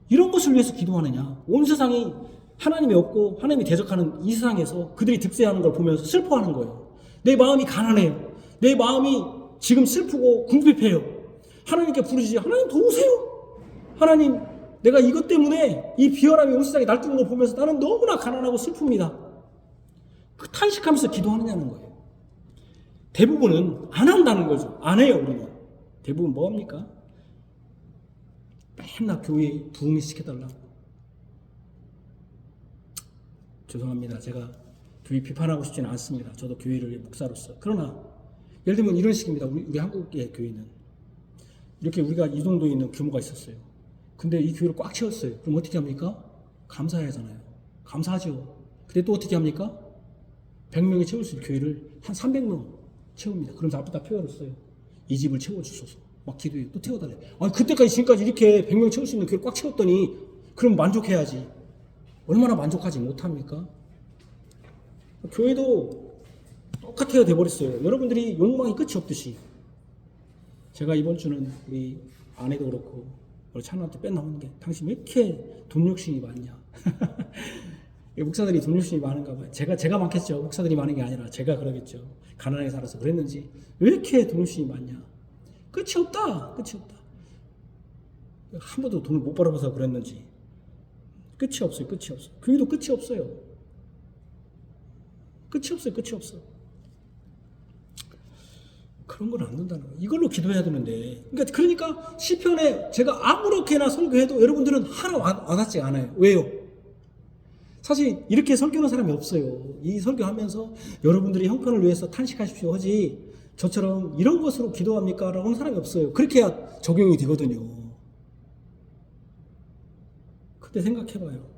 이런 것을 위해서 기도하느냐? 온 세상이 하나님이 없고 하나님이 대적하는 이 세상에서 그들이 득세하는 걸 보면서 슬퍼하는 거예요. 내 마음이 가난해요. 내 마음이 지금 슬프고 궁핍해요. 하나님께 부르시지. 하나님 도우세요. 하나님, 내가 이것 때문에 이 비열함이 온 세상에 날뛰는 걸 보면서 나는 너무나 가난하고 슬픕니다. 그 탄식하면서 기도하느냐는 거예요. 대부분은 안 한다는 거죠. 안 해요, 우리는. 대부분 뭐 합니까? 맨날 교회 부흥회 시켜달라고. 죄송합니다. 제가 교회 비판하고 싶지는 않습니다. 저도 교회를 목사로서. 그러나 예를 들면 이런 식입니다. 우리 한국의 교회는 이렇게 우리가 이 정도 있는 규모가 있었어요. 근데 이 교회를 꽉 채웠어요. 그럼 어떻게 합니까? 감사해야 하잖아요. 감사하죠. 근데 또 어떻게 합니까? 100명이 채울 수 있는 교회를 한 300명 채웁니다. 그럼 앞에다 표현을 써요. 이 집을 채워주소서. 막 기도해요. 또 태워달래. 아니, 그때까지 지금까지 이렇게 100명 채울 수 있는 교회를 꽉 채웠더니 그럼 만족해야지. 얼마나 만족하지 못합니까? 교회도 똑같아야 돼버렸어요. 여러분들이 욕망이 끝이 없듯이. 제가 이번 주는 우리 아내도 그렇고 우리 찬우한테 빼나오는 게 당신 왜 이렇게 돈 욕심이 많냐. 목사들이 돈 욕심이 많은가 봐요. 제가 많겠죠. 목사들이 많은 게 아니라 제가 그러겠죠. 가난하게 살아서 그랬는지 왜 이렇게 돈 욕심이 많냐. 끝이 없다. 끝이 없다. 한 번도 돈을 못 벌어봐서 그랬는지 끝이 없어요. 끝이 없어. 교회도 끝이 없어요. 끝이 없어요. 끝이 없어. 그런 건 안 된다는 거예요. 이걸로 기도해야 되는데. 그러니까 시편에 제가 아무렇게나 설교해도 여러분들은 하나 와닿지 않아요. 왜요? 사실 이렇게 설교하는 사람이 없어요. 이 설교하면서 여러분들이 형편을 위해서 탄식하십시오 하지 저처럼 이런 것으로 기도합니까? 라고 하는 사람이 없어요. 그렇게 해야 적용이 되거든요. 그때 생각해봐요.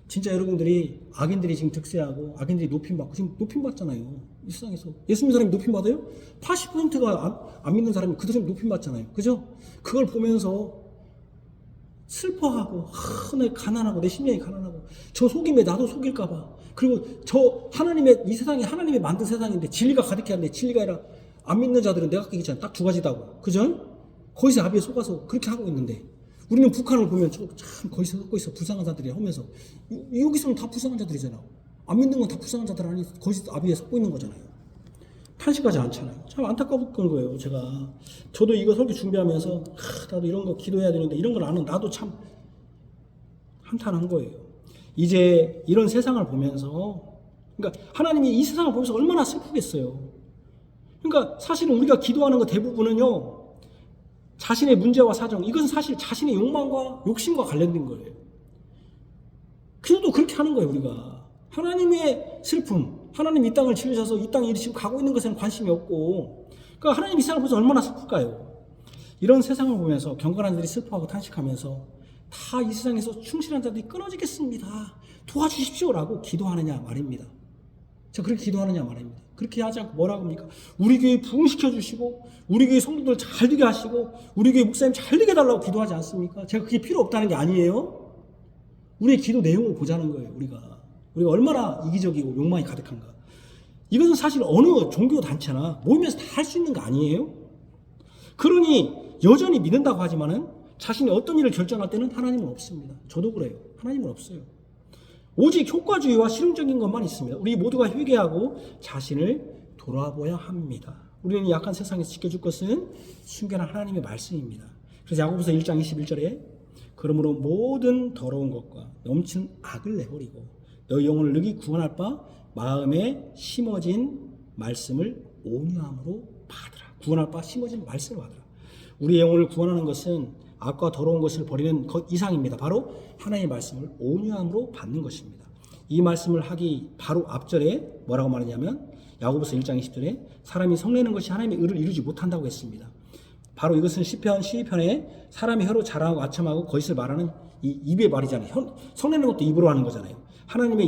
진짜 여러분들이 악인들이 지금 득세하고 악인들이 높임받고 지금 높임받잖아요. 이 세상에서. 예수 믿는 사람이 높임받아요? 80%가 안 믿는 사람이 그 사람이 높임받잖아요. 그죠? 그걸 보면서 슬퍼하고 내 가난하고 내 심령이 가난하고 저 속임에 나도 속일까봐 그리고 저 하나님의 이 세상이 하나님이 만든 세상인데 진리가 가득해야 하는데 진리가 아니라 안 믿는 자들은 내가 얘기했잖아. 딱 두 가지다고. 그죠? 거기서 아비에 속아서 그렇게 하고 있는데 우리는 북한을 보면 참 거기서 속고 있어. 불쌍한 자들이 하면서 여기서는 다 불쌍한 자들이잖아. 안 믿는 건 다 불쌍한 자들 아니 거기서 아비에 속고 있는 거잖아요. 탄식하지 않잖아요. 참 안타까운 거예요. 저도 이거 설교 준비하면서 나도 이런 거 기도해야 되는데 이런 걸 아는 나도 참 한탄한 거예요. 이제 이런 세상을 보면서 그러니까 하나님이 이 세상을 보면서 얼마나 슬프겠어요. 그러니까 사실은 우리가 기도하는 거 대부분은요. 자신의 문제와 사정 이것은 사실 자신의 욕망과 욕심과 관련된 거예요. 기도도 그렇게 하는 거예요. 우리가 하나님의 슬픔 하나님 이 땅을 지으셔서 이 땅에 지금 가고 있는 것에는 관심이 없고 그러니까 하나님 이 세상을 보면서 얼마나 슬플까요? 이런 세상을 보면서 경건한 자들이 슬퍼하고 탄식하면서 다 이 세상에서 충실한 자들이 끊어지겠습니다. 도와주십시오라고 기도하느냐 말입니다. 제가 그렇게 기도하느냐 말입니다. 그렇게 하지 않고 뭐라고 합니까? 우리 교회 부흥시켜 주시고 우리 교회 성도들 잘 되게 하시고 우리 교회 목사님 잘 되게 해달라고 기도하지 않습니까? 제가 그게 필요 없다는 게 아니에요. 우리의 기도 내용을 보자는 거예요. 우리가 얼마나 이기적이고 욕망이 가득한가. 이것은 사실 어느 종교 단체나 모임에서 다 할 수 있는 거 아니에요? 그러니 여전히 믿는다고 하지만은 자신이 어떤 일을 결정할 때는 하나님은 없습니다. 저도 그래요. 하나님은 없어요. 오직 효과주의와 실용적인 것만 있습니다. 우리 모두가 회개하고 자신을 돌아보아야 합니다. 우리는 약한 세상에서 지켜줄 것은 순결한 하나님의 말씀입니다. 그래서 야고보서 1장 21절에 그러므로 모든 더러운 것과 넘치는 악을 내버리고 너희 영혼을 능히 구원할 바 마음에 심어진 말씀을 온유함으로 받으라. 구원할 바 심어진 말씀을 받으라. 우리의 영혼을 구원하는 것은 악과 더러운 것을 버리는 것 이상입니다. 바로 하나님의 말씀을 온유함으로 받는 것입니다. 이 말씀을 하기 바로 앞절에 뭐라고 말하냐면 야고보서 1장 20절에 사람이 성내는 것이 하나님의 의를 이루지 못한다고 했습니다. 바로 이것은 시편 12편에 사람이 혀로 자랑하고 아첨하고 거짓을 말하는 이 입의 말이잖아요. 성내는 것도 입으로 하는 거잖아요. 하나님의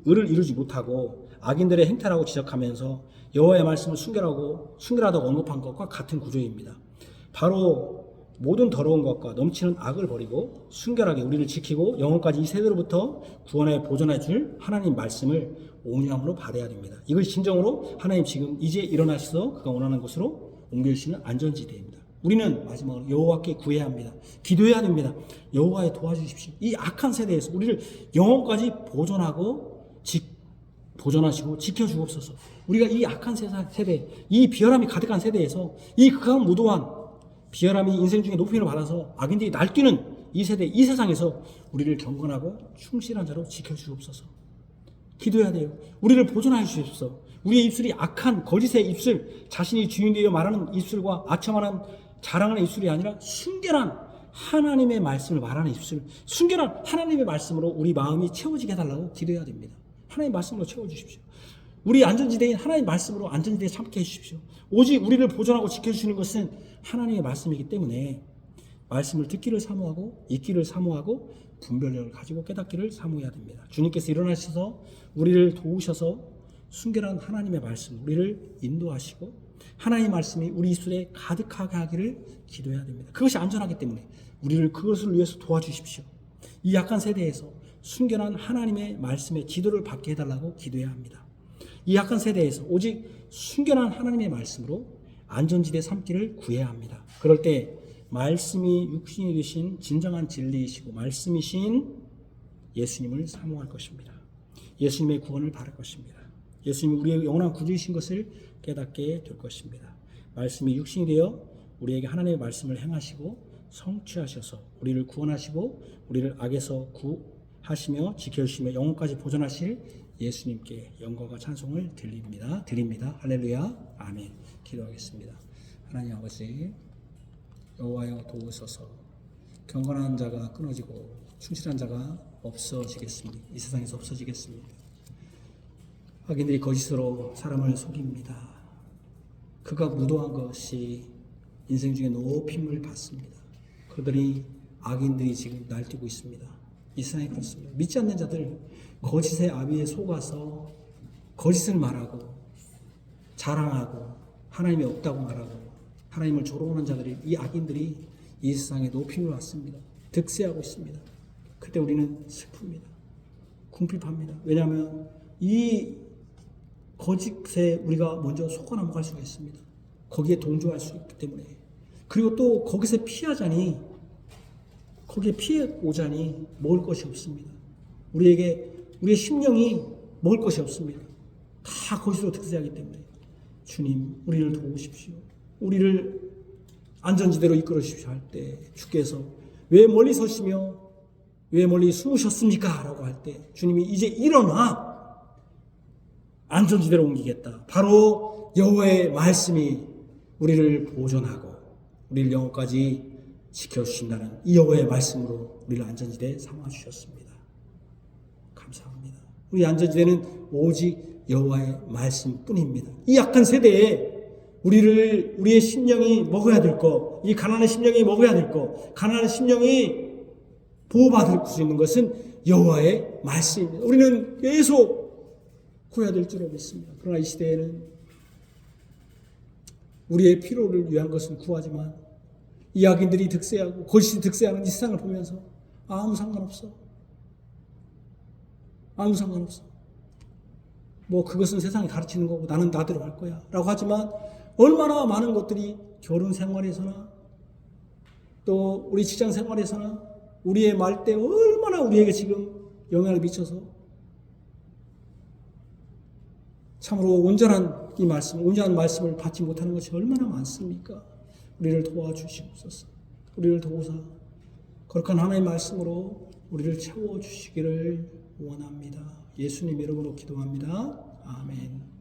의를 이루지 못하고 악인들의 행태라고 지적하면서 여호와의 말씀을 순결하다고 언급한 것과 같은 구조입니다. 바로 모든 더러운 것과 넘치는 악을 버리고 순결하게 우리를 지키고 영혼까지 이 세대로부터 구원에 보존해 줄 하나님 말씀을 온유함으로 받아야 됩니다. 이것이 진정으로 하나님 지금 이제 일어나셔서 그가 원하는 곳으로 옮겨주시는 안전지대입니다. 우리는 마지막으로 여호와께 구해야 합니다. 기도해야 됩니다. 여호와에 도와주십시오. 이 악한 세대에서 우리를 영혼까지 보존하시고 지켜주옵소서. 우리가 이 악한 세대, 이 비열함이 가득한 세대에서 이 극한 무도한 비열함이 인생 중에 높임을 받아서 악인들이 날뛰는 이 세대, 이 세상에서 우리를 경건하고 충실한 자로 지켜주옵소서. 기도해야 돼요. 우리를 보존하여 주십소서. 우리의 입술이 악한 거짓의 입술, 자신이 주인되어 말하는 입술과 아첨하는 자랑하는 입술이 아니라 순결한 하나님의 말씀을 말하는 입술, 순결한 하나님의 말씀으로 우리 마음이 채워지게 해달라고 기도해야 됩니다. 하나님의 말씀으로 채워주십시오. 우리 안전지대인 하나님의 말씀으로 안전지대에 참게 해주십시오. 오직 우리를 보존하고 지켜주시는 것은 하나님의 말씀이기 때문에 말씀을 듣기를 사모하고 읽기를 사모하고 분별력을 가지고 깨닫기를 사모해야 됩니다. 주님께서 일어나셔서 우리를 도우셔서 순결한 하나님의 말씀, 우리를 인도하시고 하나님의 말씀이 우리 입술에 가득하게 하기를 기도해야 됩니다. 그것이 안전하기 때문에 우리를 그것을 위해서 도와주십시오. 이 약한 세대에서 순결한 하나님의 말씀에 기도를 받게 해달라고 기도해야 합니다. 이 약한 세대에서 오직 순결한 하나님의 말씀으로 안전지대 삼기를 구해야 합니다. 그럴 때 말씀이 육신이 되신 진정한 진리이시고 말씀이신 예수님을 사모할 것입니다. 예수님의 구원을 바랄 것입니다. 예수님이 우리의 영원한 구주이신 것을 깨닫게 될 것입니다. 말씀이 육신이 되어 우리에게 하나님의 말씀을 행하시고 성취하셔서 우리를 구원하시고 우리를 악에서 구하시며 지켜주시며 영혼까지 보존하실 예수님께 영광과 찬송을 드립니다. 할렐루야. 아멘. 기도하겠습니다. 하나님 아버지, 여호와여 도우소서. 경건한 자가 끊어지고 충실한 자가 없어지겠습니다. 이 세상에서 없어지겠습니다. 악인들이 거짓으로 사람을 속입니다. 그가 무도한 것이 인생 중에 높임을 받습니다. 그러더니 악인들이 지금 날뛰고 있습니다. 이 세상에 그렇습니다. 믿지 않는 자들 거짓의 아비에 속아서 거짓을 말하고 자랑하고 하나님이 없다고 말하고 하나님을 조롱하는 자들이, 이 악인들이 이 세상에 높임을 받습니다. 득세하고 있습니다. 그때 우리는 슬픕니다. 궁핍합니다. 왜냐하면 이 거짓에 우리가 먼저 속아 넘어갈 수가 있습니다. 거기에 동조할 수 있기 때문에. 그리고 또 거기서 피하자니, 거기에 피해 오자니 먹을 것이 없습니다. 우리의 심령이 먹을 것이 없습니다. 다 거기서 득세하기 때문에. 주님, 우리를 도우십시오. 우리를 안전지대로 이끌어 주십시오 할 때 주께서 왜 멀리 서시며 왜 멀리 숨으셨습니까? 라고 할 때 주님이 이제 일어나 안전지대로 옮기겠다. 바로 여호와의 말씀이 우리를 보존하고 우리를 영혼까지 지켜주신다는 이 여호와의 말씀으로 우리를 안전지대에 삼아주셨습니다. 감사합니다. 우리 안전지대는 오직 여호와의 말씀뿐입니다. 이 약한 세대에 우리의 심령이 먹어야 될 것, 이 가난한 심령이 먹어야 될 것, 가난한 심령이 보호받을 수 있는 것은 여호와의 말씀입니다. 우리는 계속 구해야 될 줄 믿습니다. 그러나 이 시대에는 우리의 필요를 위한 것은 구하지만 이 악인들이 득세하고 거짓이 득세하는 이 세상을 보면서 아무 상관없어. 아무 상관없어. 뭐 그것은 세상이 가르치는 거고 나는 나대로 할 거야 라고 하지만 얼마나 많은 것들이 결혼 생활에서나 또 우리 직장 생활에서나 우리의 말때 얼마나 우리에게 지금 영향을 미쳐서 참으로 온전한 이 말씀, 온전한 말씀을 받지 못하는 것이 얼마나 많습니까? 우리를 도와주시옵소서. 우리를 도우사 거룩한 하나님의 말씀으로 우리를 채워주시기를 원합니다. 예수님 이름으로 기도합니다. 아멘.